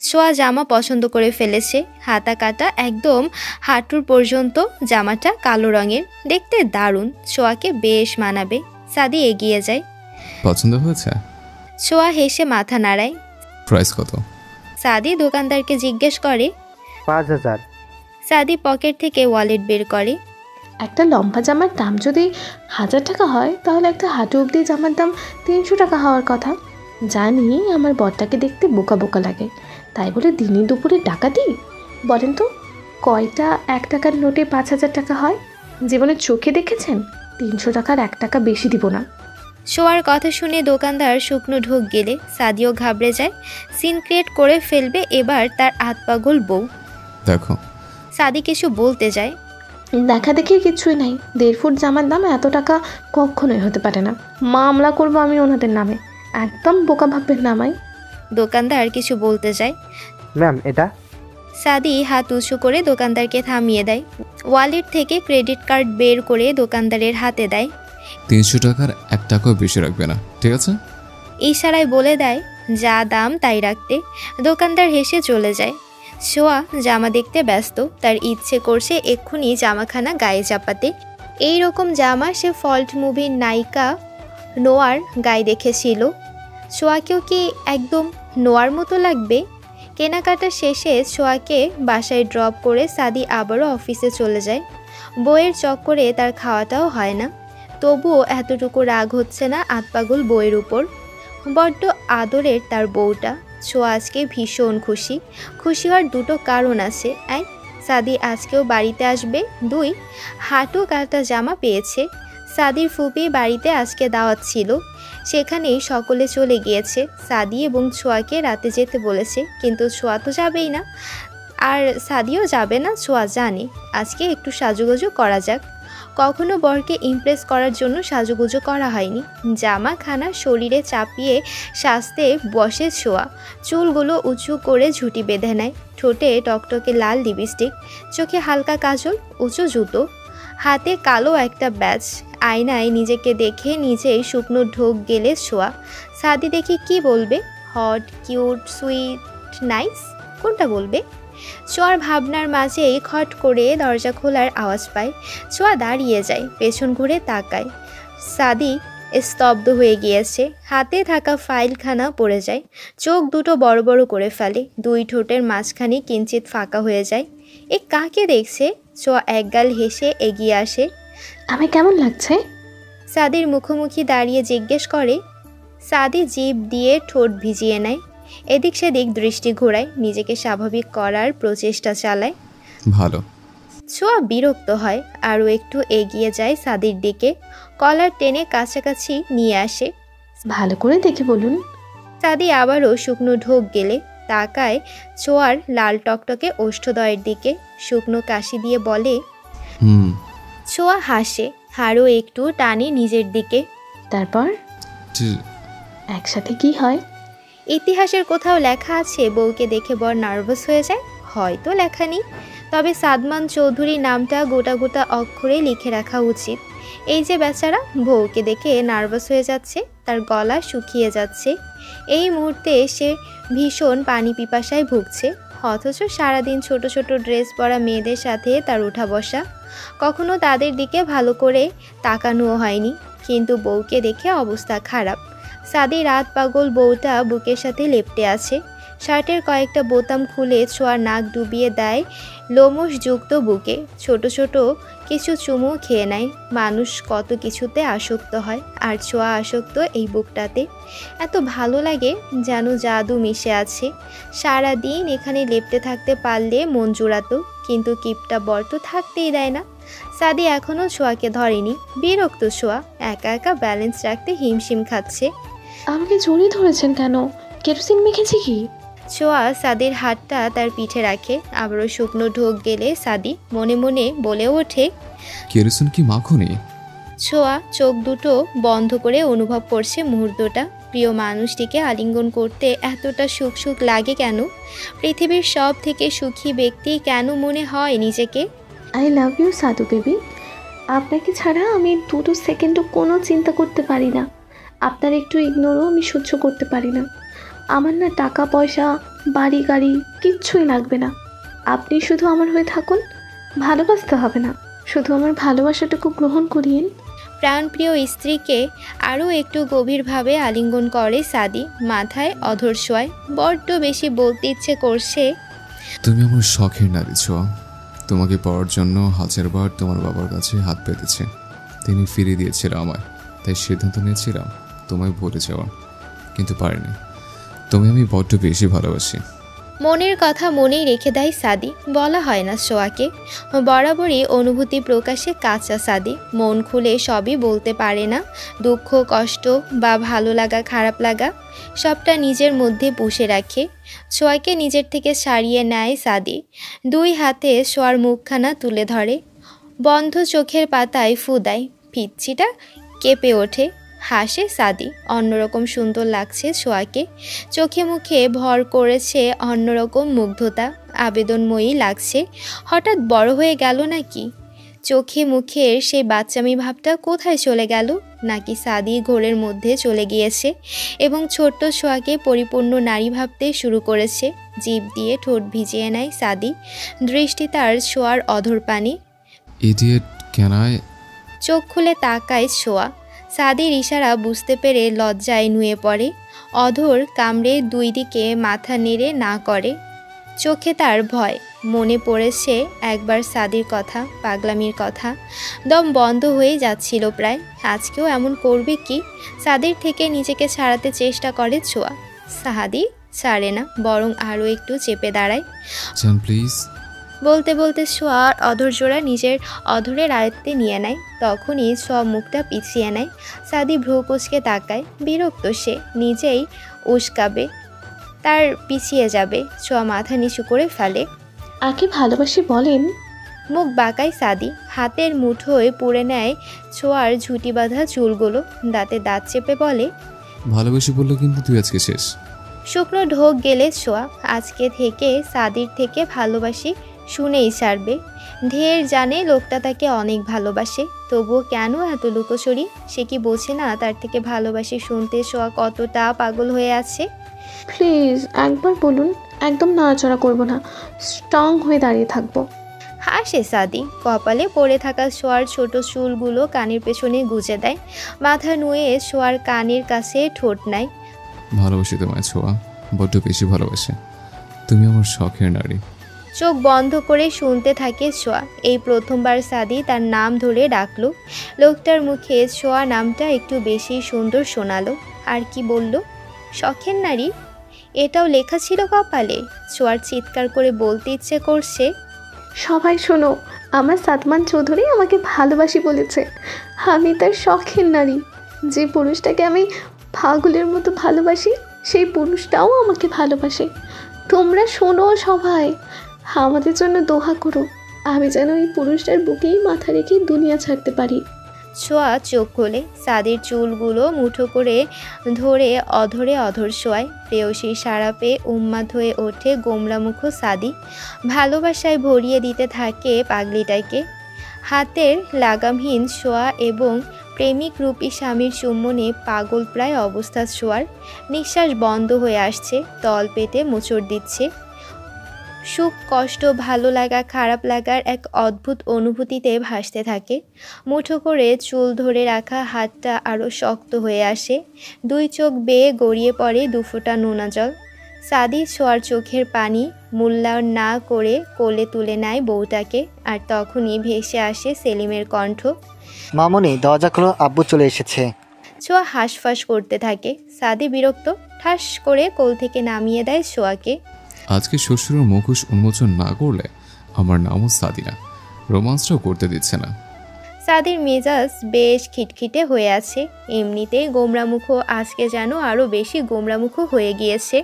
C: ছোঁয়া জামা পছন্দ করে ফেলেছে, হাতা কাটা একদম হাঁটুর পর্যন্ত। জামাটা কালো রঙের, দেখতে দারুণ, ছোঁয়াকে বেশ মানাবে। সাদি এগিয়ে যায়।
A: পছন্দ হয়েছে?
C: ছোঁয়া হেসে মাথা নাড়ায়।
A: প্রাইস কত?
C: সাদি দোকানদারকে জিজ্ঞেস করে।
J: 5000।
C: সাদি পকেট থেকে ওয়ালেট বের করে।
B: একটা লম্বা জামার দাম যদি 1000 টাকা হয়, তাহলে একটা হাঁটু অবধি জামার দাম 300 টাকা হওয়ার কথা। জানি আমার বরটাকে দেখতে বোকা বোকা লাগে, তাই বলে দিনে দুপুরে ডাকাতি? বলেন তো, কয়টা 1 টাকার নোটে 5000 টাকা হয়? জীবনে চোখে দেখেছেন? 300 টাকার 1 টাকা বেশি দিব না।
C: শোয়ার কথা শুনে দোকানদার শুকনো ঢোক গেলে সাদিও ঘাবড়ে যায়। সিন ক্রিয়েট করে ফেলবে এবার তার আতপাগল বউ।
A: দেখো,
C: সাদি কিছু বলতে যায়।
B: দেখা দেখি কিছুই নাই। 1.5 ফুট জামার দাম এত টাকা কখনোই হতে পারে না। মামলা করব আমি ওনাদের নামে। একদম বোকা ভাববেন না আমায়।
C: দোকানদার কিছু বলতে যায়।
J: ম্যাম, এটা?
C: সাদি হাত উঁচু করে দোকানদারকে থামিয়ে দেয়। ওয়ালেট থেকে ক্রেডিট কার্ড বের করে দোকানদারের হাতে দেয়।
A: 300 টাকার 1 টাকাও বেশি রাখবে না, ঠিক আছে?
C: ইশারায় বলে দেয় যা দাম তাই রাখতে। দোকানদার হেসে চলে যায়। ছোঁয়া জামা দেখতে ব্যস্ত। তার ইচ্ছে করছে এক্ষুনি জামাখানা গায়ে চাপাতে। এই রকম জামা সে ফল্ট মুভির নায়িকা নোয়ার গায়ে দেখেছিল। ছোঁয়াকেও কি একদম নোয়ার মতো লাগবে? কেনাকাটা শেষে ছোঁয়াকে বাসায় ড্রপ করে সাদি আবারও অফিসে চলে যায়। বইয়ের চক্করে তার খাওয়াটাও হয় না, তবুও এতটুকু রাগ হচ্ছে না আতপাগল বইয়ের উপর। বড্ড আদরের তার বউটা। ছোঁয়া আজকে ভীষণ খুশি। খুশি হওয়ার দুটো কারণ আছে। এক, সাদি আজকেও বাড়িতে আসবে। দুই, হাঁটু কাটা জামা পেয়েছে। সাদির ফুপি বাড়িতে আজকে দাওয়াত ছিল, সেখানেই সকলে চলে গিয়েছে। সাদি এবং ছোঁয়াকে রাতে যেতে বলেছে, কিন্তু ছোঁয়া তো যাবেই না, আর সাদিও যাবে না। ছোঁয়া জানে আজকে একটু সাজুগুজু করা যাক। কখনো বরকে ইমপ্রেস করার জন্য সাজুগুজু করা হয়নি। জামা খানা শরীরে চাপিয়ে সাজতে বসে ছোঁয়া। চুলগুলো উঁচু করে ঝুঁটি বেঁধে নেয়, ঠোঁটে টকটকে লাল লিপস্টিক, চোখে হালকা কাজল, উঁচু জুতো, হাতে কালো একটা ব্যাজ। আয়নায় নিজেকে দেখে নিজেই শুকনো ঢোক গেলে ছোঁয়া। সাদি দেখি কি বলবে? হট, কিউট, সুইট, নাইস, কোনটা বলবে? ছোঁয়ার ভাবনার মাঝেই খট করে দরজা খোলার আওয়াজ পায়। ছোঁয়া দাঁড়িয়ে যায়, পেছন ঘুরে তাকায়। সাদি স্তব্ধ হয়ে গিয়েছে, হাতে থাকা ফাইলখানা পড়ে যায়। চোখ দুটো বড় বড় করে ফেলে, দুই ঠোঁটের মাঝখানে কিঞ্চিত ফাঁকা হয়ে যায়। এ কাকে দেখছে? ছোঁয়া একগাল হেসে এগিয়ে আসে।
B: আমি কেমন লাগছে?
C: সাদির মুখোমুখি দাঁড়িয়ে জিজ্ঞেস করে। সাদি জিভ দিয়ে ঠোঁট ভিজিয়ে নেয়, এদিক সেদিক দৃষ্টি ঘোরায়, নিজেকে স্বাভাবিক করার প্রচেষ্টা চালায়।
A: ভালো।
C: ছোঁয়া বিরক্ত হয়, আরও একটু এগিয়ে যায় সাদির দিকে, কলার টেনে কাছাকাছি নিয়ে আসে।
B: ভালো করে দেখে বলুন।
C: সাদি আবারও শুকনো ঢোক গেলে তাকায় ছোঁয়ার লাল টকটকে ওষ্ঠদয়ের দিকে, শুকনো কাশি দিয়ে বলে। ছোঁয়া হাসে, আরও একটু টানে নিজের দিকে।
B: তারপর একসাথে কি হয়?
C: ইতিহাসের কোথাও লেখা আছে বউকে দেখে বর নার্ভাস হয়ে যায়? হয়তো লেখা নেই, তবে সাদমান চৌধুরী নামটা গোটা গোটা অক্ষরে লিখে রাখা উচিত। এই যে বেচারা বউকে দেখে নার্ভাস হয়ে যাচ্ছে, তার গলা শুকিয়ে যাচ্ছে, এই মুহূর্তে সে ভীষণ পানি পিপাসায় ভুগছে, অথচ সারাদিন ছোট ছোট ড্রেস পরা মেয়েদের সাথে তার উঠা বসা, কখনো তাদের দিকে ভালো করে তাকানোও হয়নি, কিন্তু বউকে দেখে অবস্থা খারাপ। সাদি রাত পাগল বউটা বুকের সাথে লেপ্টে আছে। শার্টের কয়েকটা বোতাম খুলে ছোঁয়ার নাক ডুবিয়ে দেয় লোমশযুক্ত বুকে, ছোট ছোট কিছু চুমু খেয়ে নেয়। মানুষ কত কিছুতে আসক্ত হয়, আর ছোঁয়া আসক্ত এই বুকটাতে। এত ভালো লাগে যেন জাদু মিশে আছে। সারাদিন এখানে লেপ্টে থাকতে পারলে মন জুড়াতো, কিন্তু কিপটা বর তো থাকতেই দেয় না। সাদি এখনও ছোঁয়াকে ধরেনি, বিরক্ত ছোঁয়া, একা একা ব্যালেন্স রাখতে হিমশিম খাচ্ছে।
B: আমাকে জড়িয়ে ধরেছেন কেন? কেরোসিন মেখেছি কি?
C: ছোঁয়া সাদির হাতটা তার পিঠে রাখে, আবারও শুকনো ঢোক গেলে সাদি মনে মনে বলে ওঠে,
A: কেরোসিন কি মাখনি?
C: ছোঁয়া চোখ দুটো বন্ধ করে অনুভব করছে মুহূর্তটা। প্রিয় মানুষটিকে আলিঙ্গন করতে এতটা সুখ সুখ লাগে কেন? পৃথিবীর সব থেকে সুখী ব্যক্তি কেন মনে হয় নিজেকে?
B: আই লাভ ইউ সাধু বেবি। আপনাকে ছাড়া আমি দুটো সেকেন্ডও কোনো চিন্তা করতে পারি না। আপনার একটু ইগনোরও আমি সহ্য করতে পারি না। আমার না টাকা পয়সা, বাড়ি গাড়ি কিচ্ছুই লাগবে না। আপনি শুধু আমার হয়ে থাকুন, ভালোবাসতে হবে না, শুধু আমার ভালোবাসাটুকু গ্রহণ করিয়েন।
C: প্রাণপ্রিয় স্ত্রীকে আরও একটু গভীরভাবে আলিঙ্গন করে সাদি, মাথায় অধর শোয়। বড্ড বেশি বলতে ইচ্ছে করছে।
A: তুমি আমার শখের নারী ছোঁয়া। তোমাকে পাওয়ার জন্য হাজারবার তোমার বাবার কাছে হাত পেতেছে, তিনি ফিরিয়ে দিয়েছিলেন আমায়, তাই সিদ্ধান্ত নিয়েছিলাম তোমায় ভুলে যাওয়ার, কিন্তু পারিনি। তুমি আমি বড্ড বেশি ভালোবাসি।
C: মনের কথা মনেই রেখে দেয় সাদি, বলা হয় না ছোঁয়াকে। বরাবরই অনুভূতি প্রকাশে কাঁচা সাদি, মন খুলে সবই বলতে পারে না। দুঃখ, কষ্ট বা ভালো লাগা, খারাপ লাগা সবটা নিজের মধ্যে পুষে রাখে। ছোঁয়াকে নিজের থেকে সারিয়ে নেয় সাদি, দুই হাতে ছোঁয়ার মুখখানা তুলে ধরে, বন্ধ চোখের পাতায় ফু দেয়, পিচ্ছিটা কেঁপে ওঠে। হাসে সাদি, অন্যরকম সুন্দর লাগছে ছোঁয়াকে, চোখে মুখে ভর করেছে অন্যরকম মুগ্ধতা, আবেদনময়ী লাগছে। হঠাৎ বড় হয়ে গেল নাকি? চোখে মুখের সেই বাচ্চামি ভাবটা কোথায় চলে গেল? নাকি সাদি ঘোরের মধ্যে চলে গিয়েছে এবং ছোট্ট ছোঁয়াকে পরিপূর্ণ নারী ভাবতে শুরু করেছে? জিভ দিয়ে ঠোঁট ভিজিয়ে নেয় সাদি, দৃষ্টি তার ছোঁয়ার অধর পানে।
A: Idiot, can I?
C: চোখ খুলে তাকায় ছোঁয়া, সাদির ইশারা বুঝতে পেরে লজ্জায় নুয়ে পড়ে। অধর কামড়ে দুই দিকে মাথা নেড়ে না করে। চোখে তার ভয়। মনে পড়েছে একবার সাদির কথা, পাগলামির কথা। দম বন্ধ হয়ে যাচ্ছিল প্রায়। আজকেও এমন করবে কি? সাদির থেকে নিজেকে ছাড়াতে চেষ্টা করে ছোঁয়া। সাদি ছাড়ে না, বরং আরও একটু চেপে দাঁড়ায়।
A: জান প্লিজ।
C: বলতে বলতে ছোঁয়ার অধর জোড়া নিজের অধরের আয়ত্তে নিয়ে নেয়। তখনই ছোঁয়া মুখটা পিছিয়ে নেয়। সাদি ভ্রু কুঁচকে তাকায়। বিরক্ত সে, নিজেই উস্কাবে, তার পিছিয়ে যাবে। ছোঁয়া মাথা নিচু করে ফেলে।
B: আগে ভালোবাসি বলেন।
C: মুখ বাঁকায় সাদি, হাতের মুঠোয় পুড়ে নেয় ছোঁয়ার ঝুঁটি বাঁধা চুলগুলো। দাঁতে দাঁত চেপে বলে,
A: ভালোবেসে বললে কিন্তু তুই আজকে শেষ।
C: শুকনো ঢোক গেলে ছোঁয়া আজকে থেকে সাদির থেকে ভালোবাসি শুনেই ছাড়বে। ঢের জানে লোকটা তাকে অনেক ভালোবাসে, তবুও কেন এত লুকোচুরি? সে কি বোঝে না তার থেকে ভালোবাসি শুনতে ছোঁয়া কতটা পাগল হয়ে আছে?
B: প্লিজ একবার বলুন, একদম নাড়াচড়া করব না, স্ট্রং হয়ে দাঁড়িয়ে থাকবো।
C: হাসে সাদি। কপালে পড়ে থাকা ছোঁয়ার ছোট চুলগুলো কানের পেছনে গুজে দেয়। মাথা নুয়ে ছোঁয়ার কানের কাছে ঠোঁট নেয়।
A: ভালোবাসি তোমায় ছোঁয়া, বড্ড বেশি ভালোবাসে। তুমি আমার শখের নারী।
C: চোখ বন্ধ করে শুনতে থাকে ছোঁয়া। এই প্রথমবার সাদি তার নাম ধরে ডাকলো। লোকটার মুখে ছোঁয়া নামটা একটু বেশি সুন্দর শোনালো। আর কি বলল? শখের নারী? এটাও লেখা ছিল কপালে? ছোঁয়ার চিৎকার করে বলতে ইচ্ছে করছে,
B: সবাই শোনো, আমার সাদমান চৌধুরী আমাকে ভালোবাসি বলেছে। আমি তার শখের নারী। যে পুরুষটাকে আমি পাগলের মতো ভালোবাসি, সেই পুরুষটাও আমাকে ভালোবাসে। তোমরা শোনো সবাই, আমাদের জন্য দোয়া করো, আমি যেন এই পুরুষটার বুকেই মাথা রেখে দুনিয়া ছাড়তে পারি।
C: ছোঁয়া চোখ খোলে। সাদির চুলগুলো মুঠো করে ধরে অধরে অধর শোয়ায়। প্রেয়সীর সাড়া পেয়ে উন্মাদ হয়ে ওঠে গোমরামুখ সাদি। ভালোবাসায় ভরিয়ে দিতে থাকে পাগলিটাকে। হাতের লাগামহীন ছোঁয়া এবং প্রেমিক রূপী স্বামীর চুম্বনে পাগল প্রায় অবস্থা ছোঁয়ার। নিঃশ্বাস বন্ধ হয়ে আসছে, তল পেটে মোচড় দিচ্ছে। সুখ, কষ্ট, ভালো লাগা, খারাপ লাগার এক অদ্ভুত অনুভূতিতে ভাসতে থাকে। মুঠো করে চুল ধরে রাখা হাতটা আরও শক্ত হয়ে আসে। দুই চোখ বেয়ে গড়িয়ে পড়ে দুফোঁটা নোনা জল। সাদি ছোঁয়ার চোখের পানি মূল্যায়ন না করে কোলে তুলে নেয় বউটাকে। আর তখনই ভেসে আসে সেলিমের কণ্ঠ,
D: মামনি দরজা খোলো, আব্বু চলে এসেছে।
C: ছোঁয়া হাঁসফাঁস করতে থাকে। সাদি বিরক্ত, ঠাস করে কোল থেকে নামিয়ে দেয় ছোঁয়াকে।
A: আজকে শ্বশুরের মুখোশ উন্মোচন না করলে আমার নামও সাদিনা। রোমান্সটাও করতে দিচ্ছে না।
C: সাদির মেজাজ বেশ খিটখিটে হয়ে আছে। এমনিতেই গোমরামুখ, আজকে যেন আরও বেশি গোমরামুখ হয়ে গিয়েছে।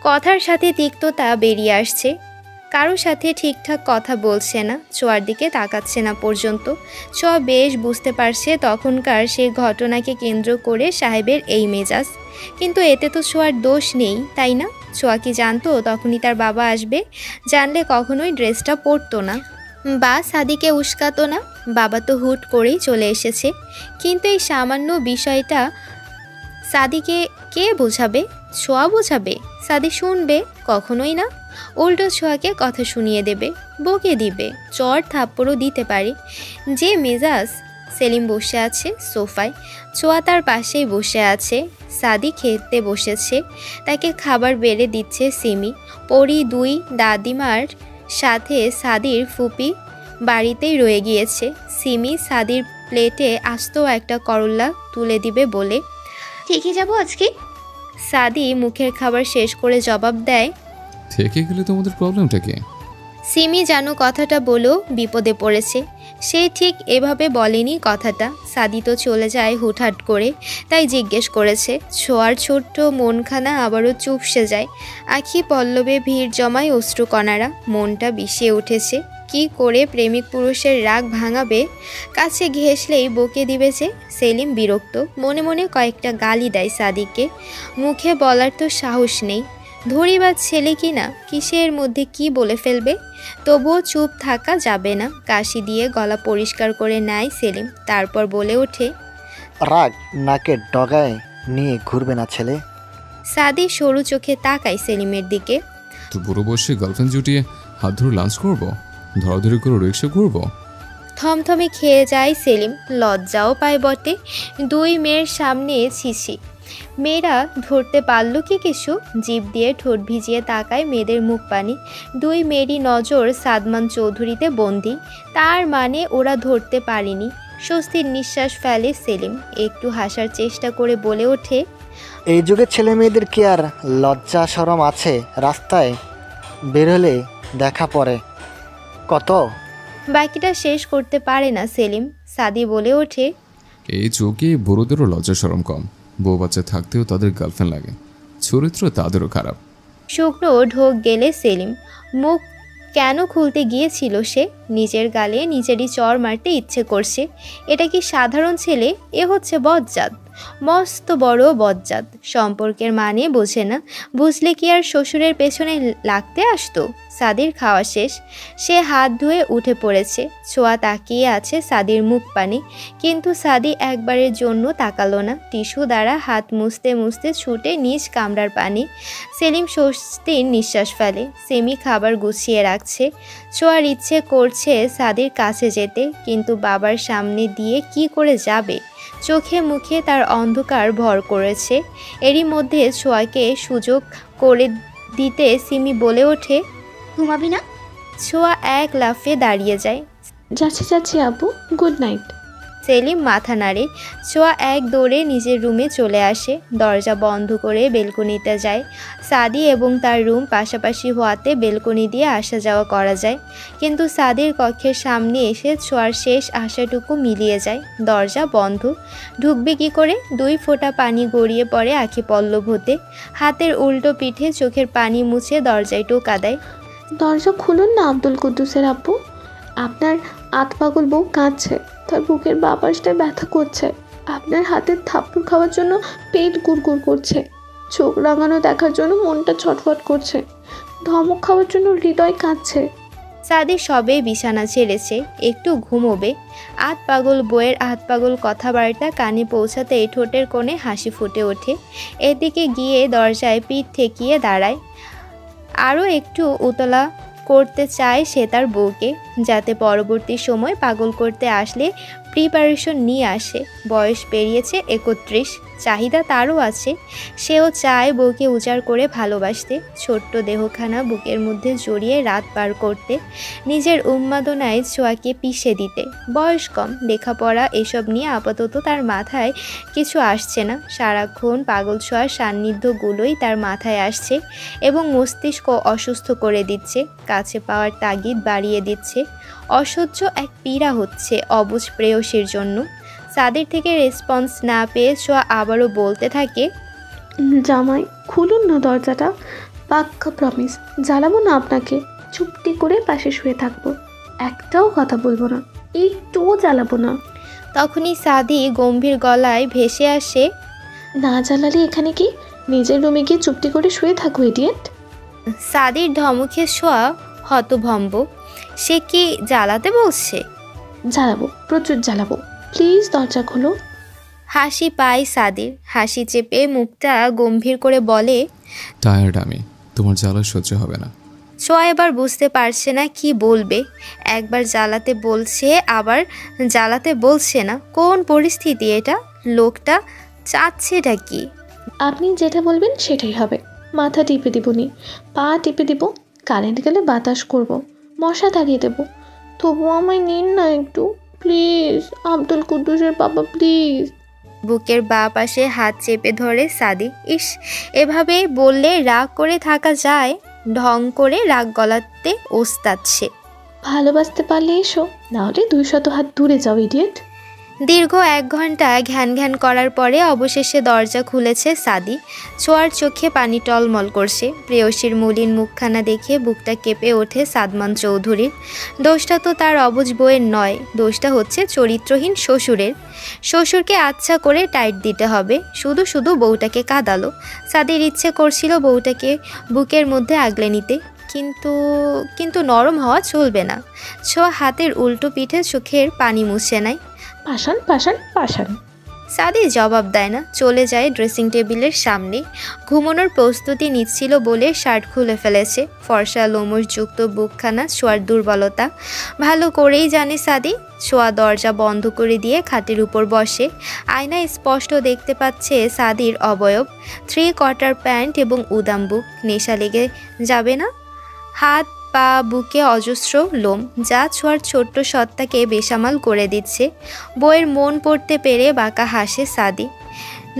C: কথার সাথে তিক্ততা বেরিয়ে আসছে। কারো সাথে ঠিকঠাক কথা বলছে না, ছোঁয়ার দিকে তাকাচ্ছে না পর্যন্ত। ছোঁয়া বেশ বুঝতে পারছে তখনকার সেই ঘটনাকে কেন্দ্র করে সাহেবের এই মেজাজ। কিন্তু এতে তো ছোঁয়ার দোষ নেই, তাই না? ছোঁয়া কি জানতো তখনই তার বাবা আসবে? জানলে কখনোই ড্রেসটা পরতো না বা সাদিকে উস্কাতো না। বাবা তো হুট করেই চলে এসেছে। কিন্তু এই সামান্য বিষয়টা সাদিকে কে বোঝাবে? ছোঁয়া বোঝাবে? সাদি শুনবে? কখনোই না। উল্টো ছোঁয়াকে কথা শুনিয়ে দেবে, বকে দিবে, চর থাপ্পড়ও দিতে পারে। যে মেজাজ। সেলিম বসে আছে সোফায়, ছোঁয়া তার পাশেই বসে আছে। সাদি খেতে বসেছে, তাকে খাবার বেড়ে দিচ্ছে সিমি। পরি দুই দাদিমার সাথে সাদির ফুপি বাড়িতেই রয়ে গিয়েছে। সিমি সাদির প্লেটে আস্ত একটা করল্লা তুলে দিবে বলে,
M: ঠিকই যাবো আজকে।
C: সাদি মুখের খাবার শেষ করে জবাব দেয়,
A: থেকে গেলে তোমাদের প্রবলেমটা কি?
C: সিমি যেন কথাটা বলেও বিপদে পড়েছে। সে ঠিক এভাবে বলেনি কথাটা। সাদি তো চলে যায় হুটহাট করে, তাই জিজ্ঞেস করেছে। ছোঁয়ার ছোট্ট মনখানা আবারও চুপসে যায়। আখি পল্লবে ভিড় জমায় অশ্রুকণারা। মনটা বিষিয়ে উঠেছে। কি করে প্রেমিক পুরুষের রাগ ভাঙাবে? কাছে ঘেঁষলেই বকে দিবে যে। সেলিম বিরক্ত, মনে মনে কয়েকটা গালি দেয় সাদিককে। মুখে বলার তো সাহস নেই। ধরিবাজ ছেলে কি না, কিসের মধ্যে কি বলে ফেলবে। তবুও চুপ থাকা যাবে না। কাশি দিয়ে গলা পরিষ্কার করে নেয় সেলিম। তারপর বলে ওঠে,
D: রাগ নাকে ডগায় নিয়ে ঘুরবে না ছেলে।
C: সাদি সরু চোখে তাকায় সেলিমের দিকে।
A: তো বুড়ো বসে গার্লফ্রেন্ড জুটিয়ে হাত ধরে লাঞ্চ করবো, ধরাধরি করে রিক্সা করবো?
C: থমথমে খেয়ে যায় সেলিম, লজ্জাও পায় বটে। দুই মেয়ের সামনে ছিছি। মেয়েরা ধরতে পারল কি কিছু? জিভ দিয়ে ঠোঁট ভিজিয়ে তাকায় মেয়েদের মুখ পানি। দুই মেয়েরই নজর সাদমান চৌধুরীতে বন্দি। তার মানে ওরা ধরতে পারেনি। স্বস্তির নিঃশ্বাস ফেলে সেলিম, একটু হাসার চেষ্টা করে বলে ওঠে,
D: এই যুগের ছেলে মেয়েদের কি আর লজ্জা শরম আছে? রাস্তায় বের হলে দেখা পড়ে কত।
C: বাকিটা শেষ করতে পারে না সেলিম। সাদি বলে ওঠে,
A: এই যুগে বুড়োদেরও লজ্জা শরম কম, বউ বাচ্চা থাকতেও তাদের গার্লফ্রেন্ড লাগে, চরিত্র তাদেরও খারাপ।
C: শুকনো ঢোক গেলে সেলিম। মুখ কেন খুলতে গিয়েছিল সে? নিজের গালে নিজেরই চর মারতে ইচ্ছে করছে। এটা কি সাধারণ ছেলে? এ হচ্ছে বজ্জাত, মস্ত বড় বজ্জাত। সম্পর্কের মানে বোঝে না, বুঝলে কি আর শ্বশুরের পেছনে লাগতে আসতো? সাদির খাওয়া শেষ, সে হাত ধুয়ে উঠে পড়েছে। ছোঁয়া তাকিয়ে আছে সাদির মুখ পানে, কিন্তু সাদি একবারের জন্য তাকালো না। টিস্যু দ্বারা হাত মুছতে মুছতে ছুটে নিজ কামরার পানি। সেলিম স্বস্তির নিঃশ্বাস ফেলে। সেমি খাবার গুছিয়ে রাখছে। ছোঁয়ার ইচ্ছে করছে সাদির কাছে যেতে, কিন্তু বাবার সামনে দিয়ে কি করে যাবে? চোখে মুখে তার অন্ধকার ভর করেছে। এরই মধ্যে ছোঁয়াকে সুযোগ করে দিতে সিমি বলে ওঠে,
M: ঘুমাবি না?
C: ছোঁয়া এক লাফে দাঁড়িয়ে যায়।
B: যাচ্ছি যাচ্ছি আপু, গুড নাইট।
C: সেলিম মাথা নাড়ে। ছোঁয়া এক দৌড়ে নিজের রুমে চলে আসে, দরজা বন্ধ করে বেলকনিতে যায়। সাদি এবং তার রুম পাশাপাশি হওয়াতে বেলকনি দিয়ে আসা যাওয়া করা যায়, কিন্তু সাদির কক্ষের সামনে এসে ছোঁয়ার শেষ আশাটুকু মিলিয়ে যায়। দরজা বন্ধ। ঢুকবে কি করে? দুই ফোঁটা পানি গড়িয়ে পড়ে আঁখি পল্লব হতে। হাতের উল্টো পিঠে চোখের পানি মুছে দরজায় টোকা দেয়।
B: দরজা খুলুন না আব্দুল কুদ্দুসের আব্বু, আপনার আতপাগল বউ কাঁদছে, তার বুকের বাপাসটায় ব্যথা করছে, আপনার হাতের থাপ্পড় খাওয়ার জন্য পেট গুড়গুড় করছে, চোখ রাঙানো দেখার জন্য মনটা ছটফট করছে, ধমক খাওয়ার জন্য হৃদয় কাঁদছে।
C: সাদি সবে বিছানা ছেড়েছে, একটু ঘুমোবে। আতপাগল বইয়ের আতপাগল কথাবার্তা কানে পৌঁছাতে ঠোঁটের কোণে হাসি ফুটে ওঠে। এদিকে গিয়ে দরজায় পিঠ ঠেকিয়ে দাঁড়ায়। আরও একটু উতলা করতে চায় সে তার বউকে, যাতে পরবর্তী সময় পাগল করতে আসলে প্রিপারেশন নিয়ে আসে। বয়স পেরিয়েছে 31, চাহিদা তারও আছে। সেও চায় বউকে উজাড় করে ভালোবাসতে, ছোট্ট দেহখানা বুকের মধ্যে জড়িয়ে রাত পার করতে, নিজের উন্মাদনায় ছোঁয়াকে পিষে দিতে। বয়স কম, লেখাপড়া এসব নিয়ে আপাতত তার মাথায় কিছু আসছে না। সারাক্ষণ পাগল ছোঁয়ার সান্নিধ্যগুলোই তার মাথায় আসছে এবং মস্তিষ্ক অসুস্থ করে দিচ্ছে, কাছে পাওয়ার তাগিদ বাড়িয়ে দিচ্ছে। অসহ্য এক পীড়া হচ্ছে অবুঝ প্রেয়সীর জন্য। সাদির থেকে রেসপন্স না পেয়ে ছোঁয়া আবারও বলতে থাকে,
B: জামাই খুলুন না দরজাটা, পাক্কা প্রমিস, জ্বালাবো না আপনাকে, চুপটি করে পাশে শুয়ে থাকবো, একটাও কথা বলবো না, একটুও জ্বালাবো না।
C: তখনই সাদি গম্ভীর গলায় ভেসে আসে,
B: না জ্বালালে এখানে কি নিজের রুমে গিয়ে চুপটি করে শুয়ে থাকবো ইডিয়েট।
C: সাদির ধমকে ছোঁয়া হতভম্ব। সে কি জ্বালাতে বলছে?
B: জ্বালাবো, প্রচুর জ্বালাবো, প্লিজ দরজা খোলো।
C: হাসি পায় সাদির। হাসি চেপে মুখটা গম্ভীর করে বলে,
A: টায়ার্ড আমি, তোমার জ্বালা সহ্য হবে না।
C: ছোঁয়া এবার বুঝতে পারছে না কি বলবে। একবার জ্বালাতে বলছে, আবার জ্বালাতে বলছে না। কোন পরিস্থিতি এটা? লোকটা চাচ্ছেটা কি?
B: আপনি যেটা বলবেন সেটাই হবে। মাথা টিপে দিবনি, পা টিপে দিব, কারেন্ট গেলে বাতাস করব, মশা তাড়িয়ে দেব, তবু আমায় নিন না একটু প্লিজ, আব্দুল কুদ্দুসের বাবা প্লিজ।
C: বুকের বাঁ পাশে হাত চেপে ধরে সাদি। ইস, এভাবে বললে রাগ করে থাকা যায়? ঢং করে রাগ গলাতে ওস্তাচ্ছে।
B: ভালোবাসতে পারলে এসো, নাহলে 200 হাত দূরে যাও ইডিয়েট।
C: দীর্ঘ 1 ঘন্টা ঘ্যান ঘ্যান করার পরে অবশেষে দরজা খুলেছে সাদি। ছোঁয়ার চোখে পানি টলমল করছে। প্রেয়সীর মলিন মুখখানা দেখে বুকটা কেঁপে ওঠে সাদমান চৌধুরীর। দোষটা তো তার অবুঝ বইয়ের নয়, দোষটা হচ্ছে চরিত্রহীন শ্বশুরের। শ্বশুরকে আচ্ছা করে টাইট দিতে হবে। শুধু শুধু বউটাকে কাঁদালো। সাদির ইচ্ছে করছিল বউটাকে বুকের মধ্যে আগলে নিতে, কিন্তু নরম হওয়া চলবে না। ছোঁয়া হাতের উল্টো পিঠে চোখের পানি মুছে নেয়।
B: পাশান পাশান পাশান।
C: সাদি জবাব দেয় না, চলে যায় ড্রেসিং টেবিলের সামনে। ঘুমানোর প্রস্তুতি নিচ্ছিল বলে শার্ট খুলে ফেলেছে। ফর্সা লোমশযুক্ত বুকখানা শোয়ার দুর্বলতা ভালো করেই জানে সাদি। শোয়া দরজা বন্ধ করে দিয়ে খাটের উপর বসে। আয়নায় স্পষ্ট দেখতে পাচ্ছে সাদির অবয়ব, 3/4 প্যান্ট এবং উদাম বুক। নেশা লেগে যাবে না? হাত পা বুকে অজস্র লোম, যা ছোঁয়ার ছোট্ট সত্তাকে বেসামাল করে দিচ্ছে। বইয়ের মন পড়তে পেরে বাঁকা হাসে সাদি।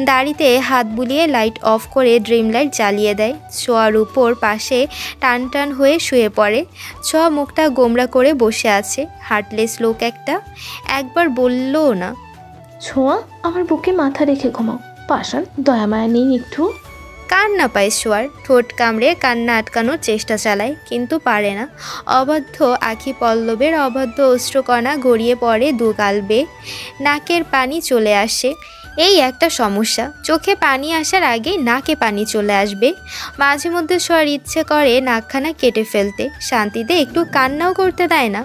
C: দাড়িতে হাত বুলিয়ে লাইট অফ করে ড্রিম লাইট জ্বালিয়ে দেয়। ছোঁয়ার উপর পাশে টান টান হয়ে শুয়ে পড়ে। ছোঁয়া মুখটা গোমরা করে বসে আছে। হার্টলেস লোক একটা, একবার বললও না।
B: ছোঁয়া, আমার বুকে মাথা রেখে ঘুমাও। পাশান, দয়া মায়া নেই একটু?
C: কান্না পায় শোয়ার, ঠোঁট কামড়ে কান্না আটকানোর চেষ্টা চালায়, কিন্তু পারে না। অবাধ্য আখি পল্লবের অবাধ্য অশ্রুকণা গড়িয়ে পড়ে দু গাল বেয়ে। নাকের পানি চলে আসে। এই একটা সমস্যা, চোখে পানি আসার আগেই নাকে পানি চলে আসবে। মাঝে মধ্যে শোয়ার ইচ্ছে করে নাকখানা কেটে ফেলতে, শান্তিতে একটু কান্নাও করতে দেয় না।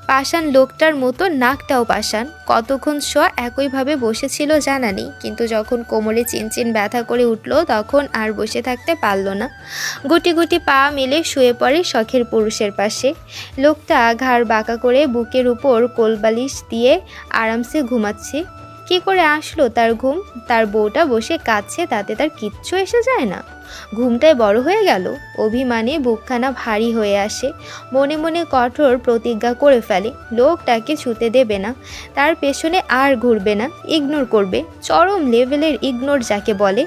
C: পাষাণ লোকটার মতো নাকটাও পাষাণ। কতক্ষণ শোয়া একইভাবে বসেছিল জানা নেই, কিন্তু যখন কোমরে চিনচিন ব্যথা করে উঠল তখন আর বসে থাকতে পারল না। গুটি গুটি পা মেলে শুয়ে পড়ে শখের পুরুষের পাশে। লোকটা ঘাড় বাঁকা করে বুকের উপর কোলবালিশ দিয়ে আরামসে ঘুমাচ্ছে। কি করে আসলো তার ঘুম? তার বউটা বসে কাঁদছে, তাতে তার কিচ্ছু এসে যায় না। ঘুমটাই বড় হয়ে গেল। অভিমানে বুকখানা ভারী হয়ে আসে। মনে মনে কঠোর প্রতিজ্ঞা করে ফেলে লোকটাকে ছুতে দেবে না, তার পেছনে আর ঘুরবে না, ইগনোর করবে। চরম লেভেলের ইগনোর যাকে বলে।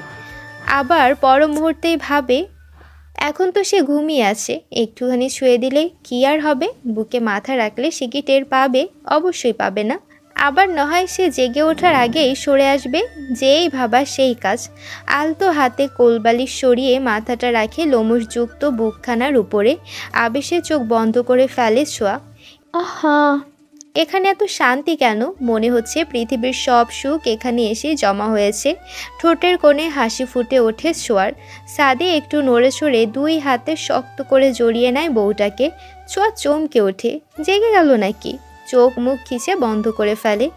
C: আবার পর মুহূর্তেই ভাবে এখন তো সে ঘুমিয়ে আছে, একটুখানি শুয়ে দিলে কি আর হবে? বুকে মাথা রাখলে সে কি টের পাবে? অবশ্যই পাবে না। আবার নয় সে জেগে ওঠার আগেই সরে আসবে। যেই ভাবা সেই কাজ। আলতো হাতে কোলবালিশ সরিয়ে মাথাটা রাখে লোমশযুক্ত বুকখানার উপরে। আবেশে চোখ বন্ধ করে ফেলে ছোঁয়া।
B: আহা,
C: এখানে এত শান্তি কেন? মনে হচ্ছে পৃথিবীর সব সুখ এখানে এসে জমা হয়েছে। ঠোঁটের কোণে হাসি ফুটে ওঠে ছোঁয়ার। সাদি একটু নড়ে চড়ে দুই হাতে শক্ত করে জড়িয়ে নেয় বউটাকে। ছোঁয়া চমকে ওঠে। জেগে গেল নাকি? চোখ মুখ খিচে বন্ধ করে ফেলে।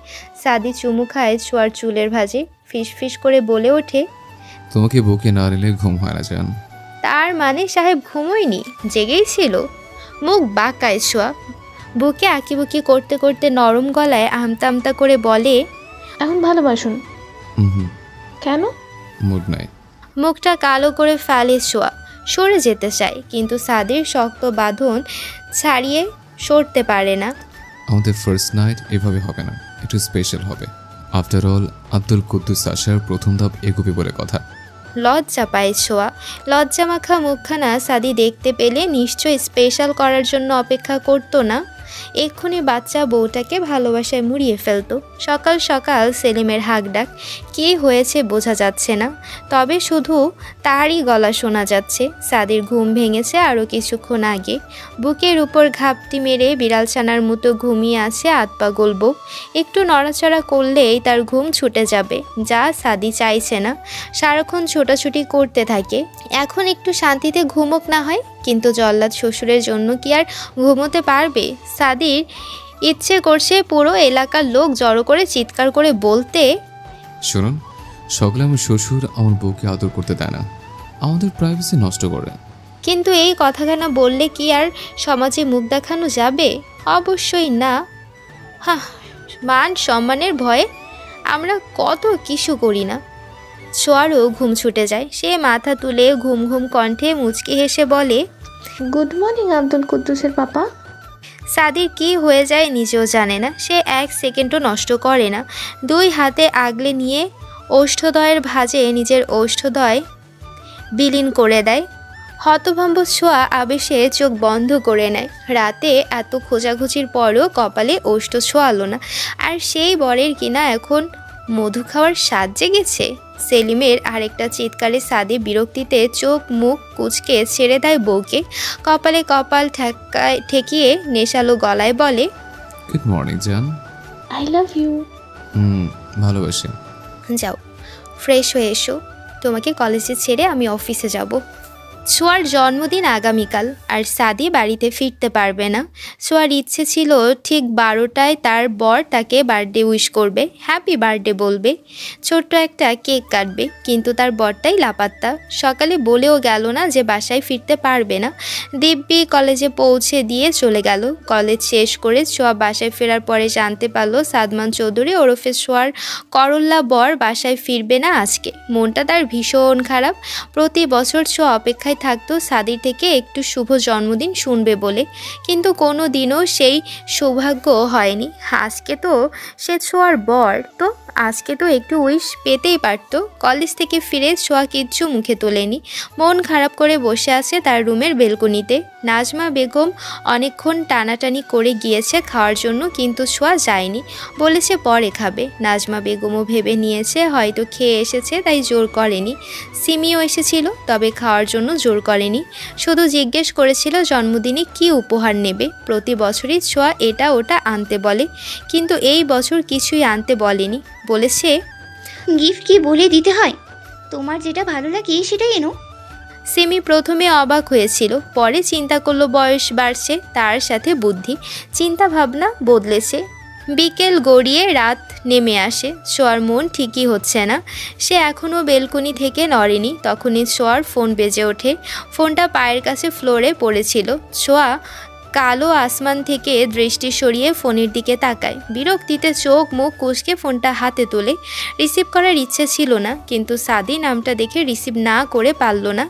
C: সাদি চুমু খায় ছোঁয়ার চুলের ভাঁজে। ফিস ফিস করে বলে ওঠে,
A: তোমাকে বুকে না নিলে ঘুম হয় না জান।
C: তার মানে সাহেব ঘুমোয়নি, জেগেই ছিল। মুখ বাঁকায় ছোঁয়া। বুকে আঁকিবুকি করতে করতে নরম গলায় আমতা আমতা করে বলে,
B: এখন ভালোবাসুন। কেন?
A: মুড নাই।
C: মুখটা কালো করে ফেলে ছোঁয়া। সরে যেতে চায়, কিন্তু সাদির শক্ত বাঁধন ছাড়িয়ে সরতে পারে না।
A: আমাদের ফার্স্ট নাইট এভাবে হবে না, একটু স্পেশাল হবে। আফটার অল আব্দুল কুদ্দুস আসার প্রথম ধাপ এগোবে বলে কথা।
C: লজ্জা পায় ছোঁয়া। লজ্জা মাখা মুখখানা সাদি দেখতে পেলে নিশ্চয়ই স্পেশাল করার জন্য অপেক্ষা করতো না। এক্ষুনি বাচ্চা বউটাকে ভালোবাসায় মুড়িয়ে ফেলতো। সকাল সকাল সেলিমের হাঁকডাক। কী হয়েছে বোঝা যাচ্ছে না, তবে শুধু তারই গলা শোনা যাচ্ছে। সাদির ঘুম ভেঙেছে আরও কিছুক্ষণ আগে। বুকের উপর ঘাপটি মেরে বিড়াল ছানার মতো ঘুমিয়ে আছে আতপা গল্ব। একটু নড়াচড়া করলেই তার ঘুম ছুটে যাবে, যা সাদি চাইছে না। সারাক্ষণ ছোটাছুটি করতে থাকে। এখন একটু শান্তিতে ঘুমোক না হয়, কিন্তু জল্লাদ শ্বশুরের জন্য কি আর ঘুমোতে পারবে? সাদির ইচ্ছে করছে পুরো এলাকার লোক জড়ো করে চিৎকার করে বলতে,
A: শুনুন, সকালে আমার শ্বশুর আমার বউকে আদর করতে দেয় না, আমাদের প্রাইভেসি নষ্ট করে।
C: কিন্তু এই কথাখানা বললে কি আর সমাজে মুখ দেখানো যাবে? অবশ্যই না। হ্যাঁ, মান সম্মানের ভয়ে আমরা কত কিছু করি না। ছোঁয়ারও ঘুম ছুটে যায়। সে মাথা তুলে ঘুম ঘুম কণ্ঠে মুচকি হেসে বলে,
B: গুড মর্নিং আব্দুল কুদ্দুসের পাপা।
C: সাদির কি হয়ে যায় নিজেও জানে না। সে এক সেকেন্ডও নষ্ট করে না। দুই হাতে আগলে নিয়ে ওষ্ঠদয়ের ভাঁজে নিজের ওষ্ঠদয় বিলীন করে দেয়। হতভম্ব ছোঁয়া আবেশে চোখ বন্ধ করে নেয়। রাতে এত খোঁজাখুঁজির পরও কপালে ওষ্ঠ ছোঁয়ালো না, আর সেই বরের কিনা এখন মধু খাওয়ার স্বাদ জেগেছে। সেলিমের আরেকটা চিৎকারে সাদি বিরক্তিতে চোখ মুখ কুচকে ছেড়ে দেয় বউকে। কপালে কপাল ঠেকিয়ে নেশালো গলায় বলে,
A: গুড মর্নিং জান।
B: I love you.
A: ভালোবাসি।
C: যাও ফ্রেশ হয়ে এসো, তোমাকে কলেজে ছেড়ে আমি অফিসে যাব। ছোঁয়ার জন্মদিন আগামীকাল, আর সাদি বাড়িতে ফিরতে পারবে না। ছোঁয়ার ইচ্ছে ছিল ঠিক 12টায় তার বর তাকে বার্থডে উইশ করবে, হ্যাপি বার্থডে বলবে, ছোট্ট একটা কেক কাটবে, কিন্তু তার বরটাই লাপাত্তা। সকালে বলেও গেল না যে বাসায় ফিরতে পারবে না। দিব্যি কলেজে পৌঁছে দিয়ে চলে গেল। কলেজ শেষ করে ছোঁয়া বাসায় ফেরার পরে জানতে পারলো সাদমান চৌধুরী ওরফে ছোঁয়ার করল্লা বর বাসায় ফিরবে না আজকে। মনটা তার ভীষণ খারাপ। প্রতি বছর ছোঁয়া অপেক্ষায় থাকতো সাদির থেকে একটু শুভ জন্মদিন শুনবে বলে, কিন্তু কোনো দিনও সেই সৌভাগ্য হয়নি। আজকে তো সে ছোঁয়ার বর, তো আজকে তো একটু উইশ পেতেই পারত। কলেজ থেকে ফিরে ছোঁয়া কিচ্ছু মুখে তোলেনি, মন খারাপ করে বসে আছে তার রুমের বেলকনিতে। নাজমা বেগম অনেকক্ষণ টানাটানি করে গিয়েছে খাওয়ার জন্য, কিন্তু ছোঁয়া যায়নি, বলেছে পরে খাবে। নাজমা বেগমও ভেবে নিয়েছে হয়তো খেয়ে এসেছে, তাই জোর করেনি। সিমিও এসেছিল, তবে খাওয়ার জন্য জোর করেনি, শুধু জিজ্ঞেস করেছিল জন্মদিনে কি উপহার নেবে। প্রতি বছরই ছোঁয়া এটা ওটা আনতে বলে, কিন্তু এই বছর কিছুই আনতে বলেনি, বলেছে
M: গিফট কি বলে দিতে হয়, তোমার যেটা ভালো লাগে সেটাই এনো।
C: সিমি প্রথমে অবাক হয়েছিল, পরে চিন্তা করলো বয়স বাড়ছে, তার সাথে বুদ্ধি, চিন্তা ভাবনা বদলেছে। বিকেল গড়িয়ে রাত নেমে আসে। ছোঁয়ার মন ঠিকই হচ্ছে না, সে এখনও বেলকনি থেকে নড়েনি। তখনই ছোঁয়ার ফোন বেজে ওঠে। ফোনটা পায়ের কাছে ফ্লোরে পড়েছিল। ছোঁয়া কালো আসমান থেকে দৃষ্টি সরিয়ে ফোনের দিকে তাকায়। বিরক্তিতে চোখ মুখ কুঁচকে ফোনটা হাতে তোলে। রিসিভ করার ইচ্ছে ছিল না, কিন্তু সাদি নামটা দেখে রিসিভ না করে পারল না।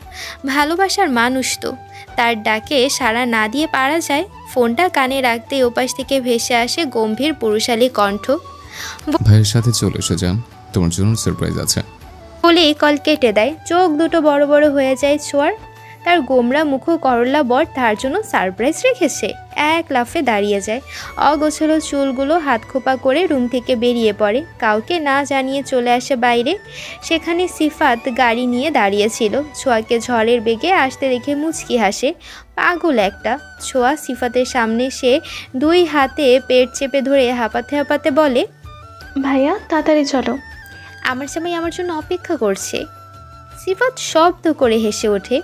C: ভালোবাসার মানুষ তো, তার ডাকে সাড়া না দিয়ে পারা যায়? ফোনটা কানে রাখতেই ওপাশ থেকে ভেসে আসে গম্ভীর পুরুষালী কণ্ঠ।
A: ভাইয়ের সাথে চলে এসে যান, তোমার জন্য সারপ্রাইজ আছে
C: বলেই কল কেটে দেয়। চোখ দুটো বড় বড় হয়ে যায় ছোঁয়ার। তার গোমরা মুখ করলা বর তার জন্য সারপ্রাইজ রেখেছে। এক লাফে দাঁড়িয়ে যায়। অগোছালো চুলগুলো হাত খোপা করে রুম থেকে বেরিয়ে পড়ে, কাউকে না জানিয়ে চলে আসে বাইরে। সেখানে সিফাত গাড়ি নিয়ে দাঁড়িয়েছিল। ছোঁয়াকে ঝড়ের বেগে আসতে দেখে মুচকি হাসে। পাগল একটা। ছোঁয়া সিফাতের সামনে সে দুই হাতে পেট চেপে ধরে হাঁপাতে হাঁপাতে বলে,
B: ভাইয়া তাড়াতাড়ি চলো,
C: আমার জামাই আমার জন্য অপেক্ষা করছে। সিফাত শব্দ করে হেসে ওঠে।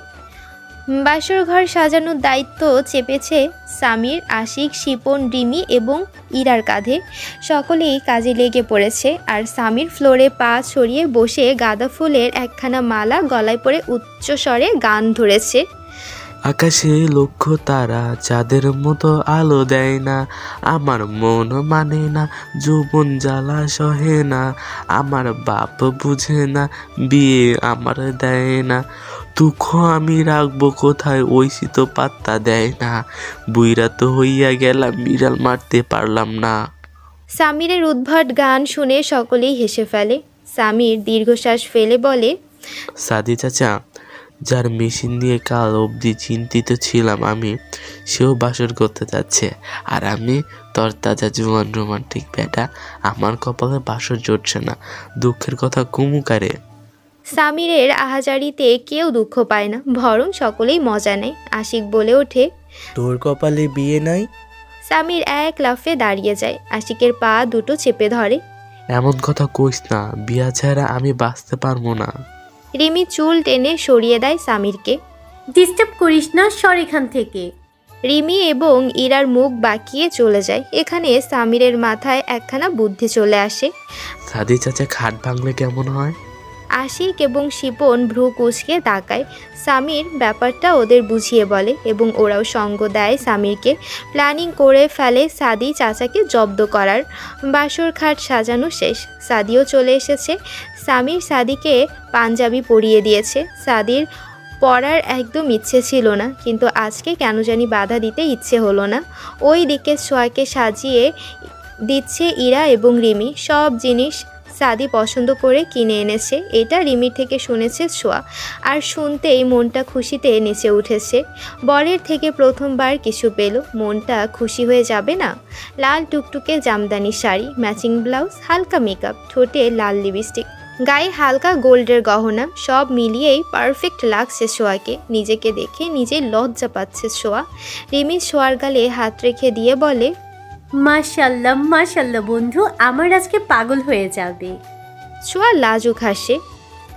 C: বাসর ঘর সাজানোর দায়িত্ব চেপেছে সামির, আশিক, শিপন, রিমি এবং ইরার কাঁধে। সকলেই কাজে লেগে পড়েছে। আর সামির ফ্লোরে পা ছড়িয়ে বসে গাঁদা ফুলের একখানা মালা গলায় পরে উচ্চস্বরে গান ধরেছে।
N: আকাশে লক্ষ তারা চাঁদের মতো আলো দেয় না, আমার মন মানে না, যৌবন জ্বালা সহে না, আমার বাপ বুঝে না, বিয়ে আমার দেয় না, দুঃখ আমি রাখবো কোথায়, ঐশী তো পাত্তা দেয় না, বুইরা তো হইয়া গেলাম, বিড়াল মারতে পারলাম না।
C: সামিরের উদ্ভট গান শুনে সকলেই হেসে ফেলে। সামির দীর্ঘশ্বাস ফেলে বলে,
N: সাদি চাচা, যার মেশিন নিয়ে কাল অবধি চিন্তিত ছিলাম আমি, সেও বাসর করতে যাচ্ছে, আর আমি তরতাজা জুয়ান রোমান্টিক বেটা, আমার কপালে বাসর জুটছে না, দুঃখের কথা কুমুকারে।
C: সামিরের আহাজারিতে কেউ দুঃখ পায় না, বরং সকলেই মজা নেয়। আশিক বলে ওঠে,
N: তোর কপালে বিয়ে নাই?
C: সামির এক লাফে দাঁড়িয়ে যায়, আশিকের পা দুটো চেপে ধরে।
N: এমন কথা কইস না, বিয়া ছাড়া আমি বাঁচতে পারবো না।
C: রিমি চুল টেনে সরিয়ে দেয় সামিরকে।
O: ডিস্টার্ব করিস না, সর এখান থেকে।
C: রিমি এবং ইরার মুখ বাঁকিয়ে চলে যায়। এখানে সামিরের মাথায় একখানা বুদ্ধি চলে আসে।
N: সাদি চাচা খাট ভাঙলে কেমন হয়?
C: আশিক এবং শিপন ভ্রু কুঁচকে তাকায়। সামির ব্যাপারটা ওদের বুঝিয়ে বলে এবং ওরাও সঙ্গ দেয় সামিরকে। প্ল্যানিং করে ফেলে সাদি চাচাকে জব্দ করার। বাসর খাট সাজানো শেষ, সাদিও চলে এসেছে। সামির সাদিকে পাঞ্জাবি পরিয়ে দিয়েছে। সাদির পরার একদম ইচ্ছে ছিল না, কিন্তু আজকে কেন জানি বাধা দিতে ইচ্ছে হলো না। ওই দিকে ছোঁয়াকে সাজিয়ে দিচ্ছে ইরা এবং রিমি। সব জিনিস সাদি পছন্দ করে কিনে এনেছে। এটা রিমির থেকে শুনেছে ছোঁয়া, আর শুনতেই মনটা খুশিতে নেচে উঠেছে। বরের থেকে প্রথমবার কিছু পেল, মনটা খুশি হয়ে যাবে না? লাল টুকটুকে জামদানি শাড়ি, ম্যাচিং ব্লাউজ, হালকা মেকআপ, ঠোঁটে লাল লিপস্টিক, গায়ে হালকা গোল্ডের গহনা, সব মিলিয়েই পারফেক্ট লাগছে ছোঁয়াকে। নিজেকে দেখে নিজে লজ্জা পাচ্ছে ছোঁয়া। রিমি ছোঁয়ার গালে হাত রেখে দিয়ে বলে,
O: মাশাল্লাহ মাশাল্লাহ বন্ধু, আমার আজকে পাগল হয়ে যাবে।
C: ছোঁয়া লাজুক হাসে।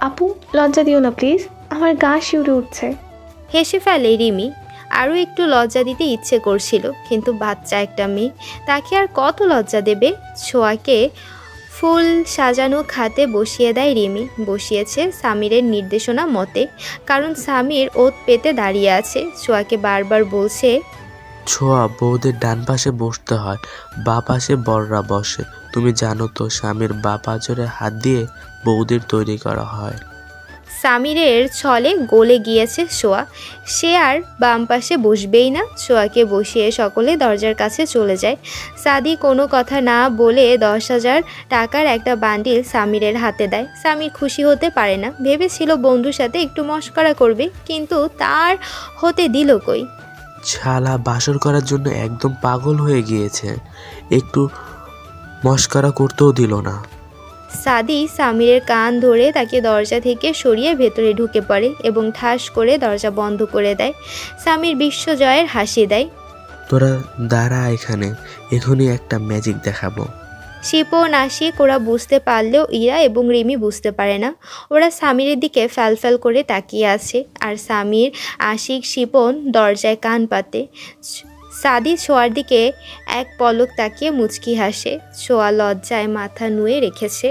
B: আপু লজ্জা দিও না প্লিজ, আমার গা শিউরে উঠছে।
C: হেসে ফেলে রিমি। আরও একটু লজ্জা দিতে ইচ্ছে করছিল, কিন্তু বাচ্চা একটা মেয়ে, তাকে আর কত লজ্জা দেবে। ছোঁয়াকে ফুল সাজানো খাতে বসিয়ে দেয় রিমি। বসিয়েছে সামিরের নির্দেশনা মতে, কারণ সামির ওত পেতে দাঁড়িয়ে আছে। ছোঁয়াকে বারবার বলছে,
N: ছোঁয়া, বউদের ডান পাশে বসতে হয়, বা পাশে বড়রা বসে। তুমি জানো তো, স্বামীর বা পাঁজরে হাত দিয়ে বউদের তৈরি করা হয়।
C: সামিরের ছলে গলে গিয়েছে সোয়া, সে আর বাম পাশে বসবেই না। সোয়াকে বসিয়ে সকলে দরজার কাছে চলে যায়। সাদি কোনো কথা না বলে 10,000 টাকার একটা বান্ডিল সামিরের হাতে দেয়। সামির খুশি হতে পারে না, ভেবেছিল বন্ধুর সাথে একটু মশকরা করবে, কিন্তু তার হতে দিল কই।
N: শালা বাসর করার জন্য একদম পাগল হয়ে গিয়েছে, একটু মস্করা করতেও দিল না।
C: সাদি সামিরের কান ধরে তাকে দরজা থেকে সরিয়ে ভেতরে ঢুকে পড়ে এবং ঠাস করে দরজা বন্ধ করে দেয়। সামির বিশ্বজয়ের হাসি দেয়।
N: তোরা দাঁড়া এখানে, এখনই একটা ম্যাজিক দেখাবো।
C: শিপন আশিক ওরা বুঝতে পারলেও ইরা এবং রিমি বুঝতে পারে না। ওরা সামিরের দিকে ফ্যালফ্যাল করে তাকিয়ে আছে, আর সামির, আশিক, শিপন দরজায় কান পাতে। সাদি ছোঁয়ার দিকে এক পলক তাকিয়ে মুচকি হাসে। ছোঁয়া লজ্জায় মাথা নুয়ে রেখেছে।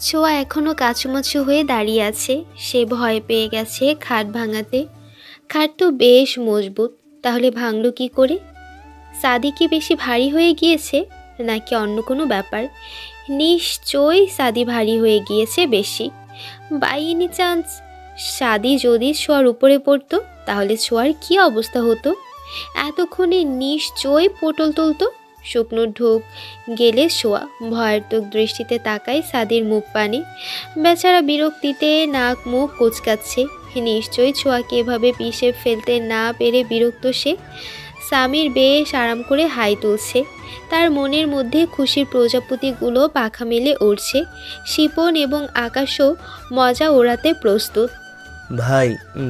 C: ছোঁয়া এখনও কাচুমাচু হয়ে দাঁড়িয়ে আছে। সে ভয় পেয়ে গেছে খাট ভাঙাতে। খাট তো বেশ মজবুত, তাহলে ভাঙল কি করে? সাদি কি বেশি ভারী হয়ে গিয়েছে, নাকি অন্য কোনো ব্যাপার? নিশ্চয়ই সাদি ভারী হয়ে গিয়েছে বেশি। বাই এনি চান্স সাদি যদি ছোঁয়ার উপরে পড়তো, তাহলে ছোঁয়ার কী অবস্থা হতো? এতক্ষণে নিশ্চয়ই পটল তুলতো। শুকনো ঢোক গেলে ছোঁয়া ভয়ার্থক দৃষ্টিতে তাকায় সাদির মুখ পানে। বেচারা বিরক্তিতে নাক মুখ কুচকাচ্ছে। নিশ্চয়ই ছোঁয়াকে এভাবে পিষে ফেলতে না পেরে বিরক্ত সে। সামির বেশ আরাম করে হাই তুলছে। তার মনের মধ্যে খুশির প্রজাপতিগুলো পাখা মেলে উড়ছে। শিপন এবং আকাশও মজা ওড়াতে প্রস্তুত।
P: ভাই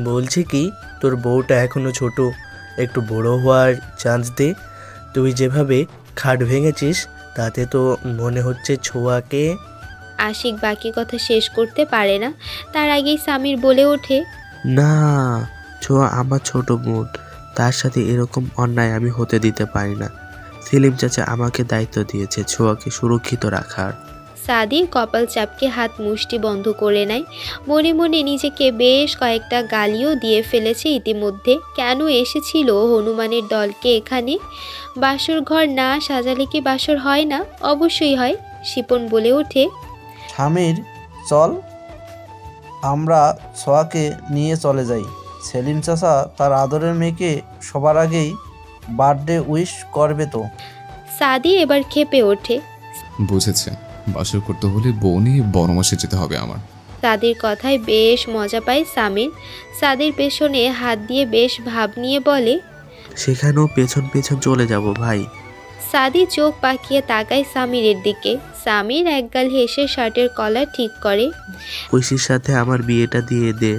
P: বলছি কি, তোর বউটা এখনো ছোট, একটু বড় হওয়ার চান্স দে। তুই যেভাবে খাট ভেঙেছিস তাতে তো মনে হচ্ছে ছোঁয়াকে।
C: আশিক বাকি কথা শেষ করতে পারে না, তার আগেই সামির বলে ওঠে,
N: না, ছোঁয়া আমার ছোট বোন, তার সাথে এরকম অন্যায় আমি হতে দিতে পারি না। সেলিম চাচা আমাকে দায়িত্ব দিয়েছে ছোঁয়াকে সুরক্ষিত রাখার।
C: সাদি কপাল চাপকে হাত মুষ্টি বন্ধ করে নেয়। মনে মনে নিজেকে বেশ কয়েকটা গালিও দিয়ে ফেলেছে ইতিমধ্যে। কেন এসেছিল হনুমানের দলকে এখানে? বাসর ঘর না সাজালে কি বাসর হয় না? অবশ্যই হয়। শিপন বলে ওঠে,
Q: স্বামীর চল আমরা ছোঁয়াকে নিয়ে চলে যাই। সেলিম চাচা তার আদরের মেয়েকে সবার আগেই বার্থডে উইশ করবে তো।
C: সাদি এবার ক্ষেপে ওঠে,
A: বুঝেছে, বাসর করতে হলে বউ নিয়ে বড় মাসে যেতে হবে আমার।
C: সাদির কথায় বেশ মজা পায় সামির। সাদির পেছনে হাত দিয়ে বেশ ভাব নিয়ে বলে,
N: সেখানেও পেছন পেছন চলে যাব ভাই।
C: সাদি চোখ পাকিয়ে তাকায় সামিরের দিকে। সামির একগাল হেসে শার্টের কলার ঠিক করে।
N: ঐশীর সাথে আমার বিয়েটা দিয়ে দে,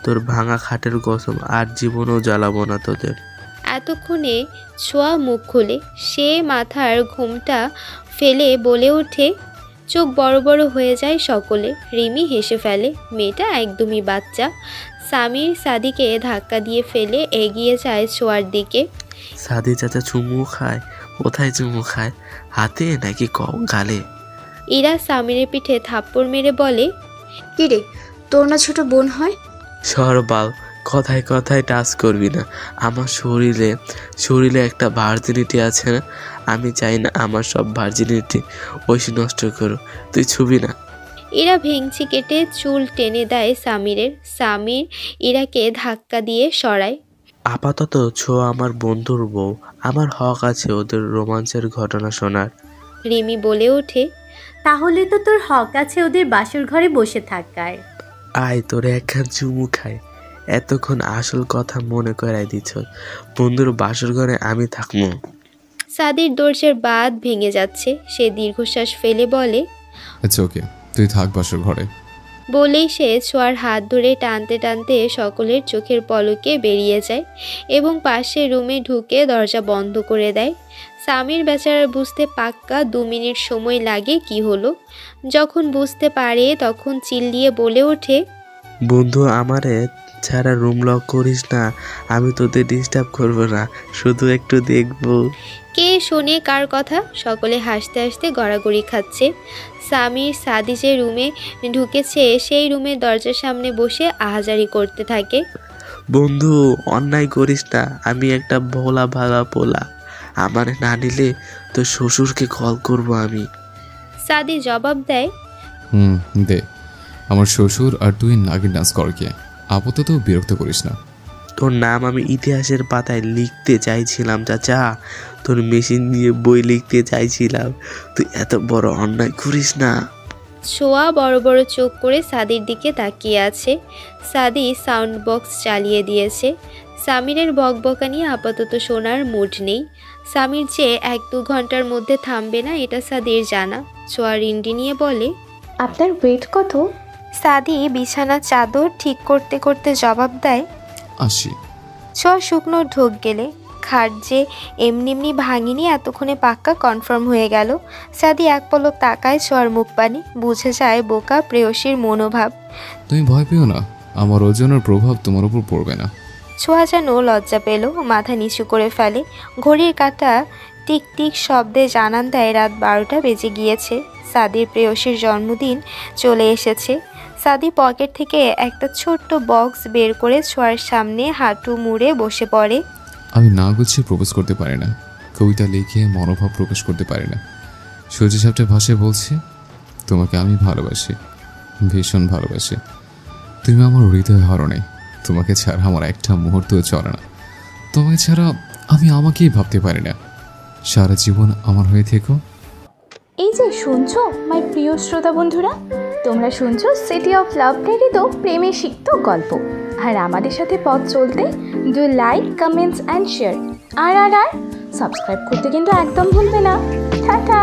N: তোর ভাঙা খাটের কসম, আর জীবনও জ্বালাবো না তোদের।
C: এতক্ষণে ছোঁয়া মুখ খুলে। সে মাথার ঘুমটা ফেলে বলে ওঠে। চোখ বড় বড় হয়ে যায় সকলে। রিমি হেসে ফেলে, মেয়েটা একদমই বাচ্চা। সামির সাদিকে ধাক্কা দিয়ে ফেলে এগিয়ে যায় ছোঁয়ার দিকে।
N: সাদি চাচা চুমু খায়? কোথায় চুমু খায়, হাতে নাকি গালে?
C: ইরা সামিরের পিঠে থাপ্পড় মেরে বলে,
R: কিরে তোর না ছোট বোন হয়?
N: সরবাল, কথায় কথায় টাচ করবি না। আমার শরীরে একটা ভার্জিনিটি আছে না, আমি চাই না আমার সব ভার্জিনিটি ঐশী নষ্ট করো। তুই ছুবি না।
C: ইরা ভেঙচি কেটে চুল টেনে দেয় সামিরের। সামির ইরাকে ধাক্কা দিয়ে সরায়।
N: আপাতত ছোঁয়া আমার বন্ধুর বউ, আমার হক আছে ওদের রোমাঞ্চের ঘটনা শোনার।
C: রিমি বলে ওঠে,
O: তাহলে তো তোর হক আছে ওদের বাসর ঘরে বসে থাকার।
N: আয় তোরে একখান চুমু খায়। এতক্ষণ আসল কথা মনে করাই দিছ, বন্ধুর বাসর ঘরে আমি থাকবো।
C: সাদির দরজার বাঁধ ভেঙে যাচ্ছে। সে দীর্ঘশ্বাস ফেলে বলে,
A: আচ্ছা ওকে, তুই থাক বাসর ঘরে।
C: বলেই সে ছোঁয়ার হাত ধরে টানতে টানতে সকলের চোখের পলকে বেরিয়ে যায় এবং পাশের রুমে ঢুকে দরজা বন্ধ করে দেয়। সামির বেচারার বুঝতে পাক্কা 2 মিনিট সময় লাগে কি হলো। যখন বুঝতে পারে তখন চিল্লিয়ে বলে ওঠে,
N: বন্ধু আমারে ছাড়া রুম লক করিস না, আমি তোদের ডিস্টার্ব করব না, শুধু একটু দেখবো।
C: কে শোনে কার কথা? সকলে হাসতে হাসতে গড়াগড়ি খাচ্ছে। সামির সাদি যে রুমে ঢুকেছে সেই রুমের দরজার সামনে বসে আহাজারি করতে থাকে।
N: বন্ধু অন্যায় করিস না, আমি একটা ভোলা ভালা পোলা, আমার না নিলে তো শ্বশুরকে কল করব আমি।
C: সাদি জবাব দেয়,
A: দে, আমার শ্বশুর আর তুই নাগিন ডান্স কর কে, আপাতত বিরক্ত করিস না।
N: তোর নাম আমি ইতিহাসের পাতায় লিখতে চাইছিলাম চাচা, তোর মেশিন দিয়ে বই লিখতে চাইছিলাম, তুই এত বড় অন্যায় করিস না।
C: ছোঁয়া বড় বড় চোখ করে সাদির দিকে তাকিয়ে আছে। সাদি সাউন্ড বক্স চালিয়ে দিয়েছে। সামিরের বকবকানি আপাতত শোনার মুড নেই। সামির যে 1-2 ঘন্টার মধ্যে থামবে না এটা সাদির জানা। ছোঁয়া রিন্ডি নিয়ে বলে,
B: আপনার ওয়েট কত?
C: সাদি বিছানার চাদর ঠিক করতে করতে জবাব দেয়,
A: 80।
C: ছোঁয়া শুকনো ঢোক গেলে খাট যে এমনি ভাঙিনি এতক্ষণে পাক্কা কনফার্ম হয়ে গেল। সাদি এক পলক তাকায় ছোঁয়ার মুখ পানি, বুঝে যায় বোকা প্রেয়সীর মনোভাব।
A: তুমি ভয় পেও না, আমার ওজনের প্রভাব তোমার উপর পড়বে না।
C: ছোঁয়া যেন লজ্জা পেল, মাথা নিচু করে ফেলে। ঘড়ির কাঁটা টিক টিক শব্দে জানান দেয় রাত 12টা বেজে গিয়েছে। সাদির প্রেয়সীর জন্মদিন চলে এসেছে। সাদি পকেট থেকে একটা ছোট্ট বক্স বের করে ছোঁয়ার সামনে হাঁটু মুড়ে বসে পড়ে।
A: আমি না গুছিয়ে প্রপোজ করতে পারি না, কবিতা লিখে মনোভাব প্রকাশ করতে পারি না। সোজা সাপটা ভাষায় বলছি, তোমাকে আমি ভালোবাসি, ভীষণ ভালোবাসি। তুমি আমার হৃদয় হরণে, তোমাকে ছাড়া আমার একটা মুহূর্তও চলে না। তোমাকে ছাড়া আমি আমাকেই ভাবতে পারি না। সারা জীবন আমার হয়ে থেকো।
B: এই যে শুনছো মাই প্রিয় শ্রোতা বন্ধুরা, তোমরা শুনছো সিটি অফ লাভ প্রেরিত প্রেমে সিক্ত গল্প। আর আমাদের সাথে পথ চলতে do like, comments and share. আর সাবস্ক্রাইব করতে কিন্তু একদম ভুলবে না। টাটা।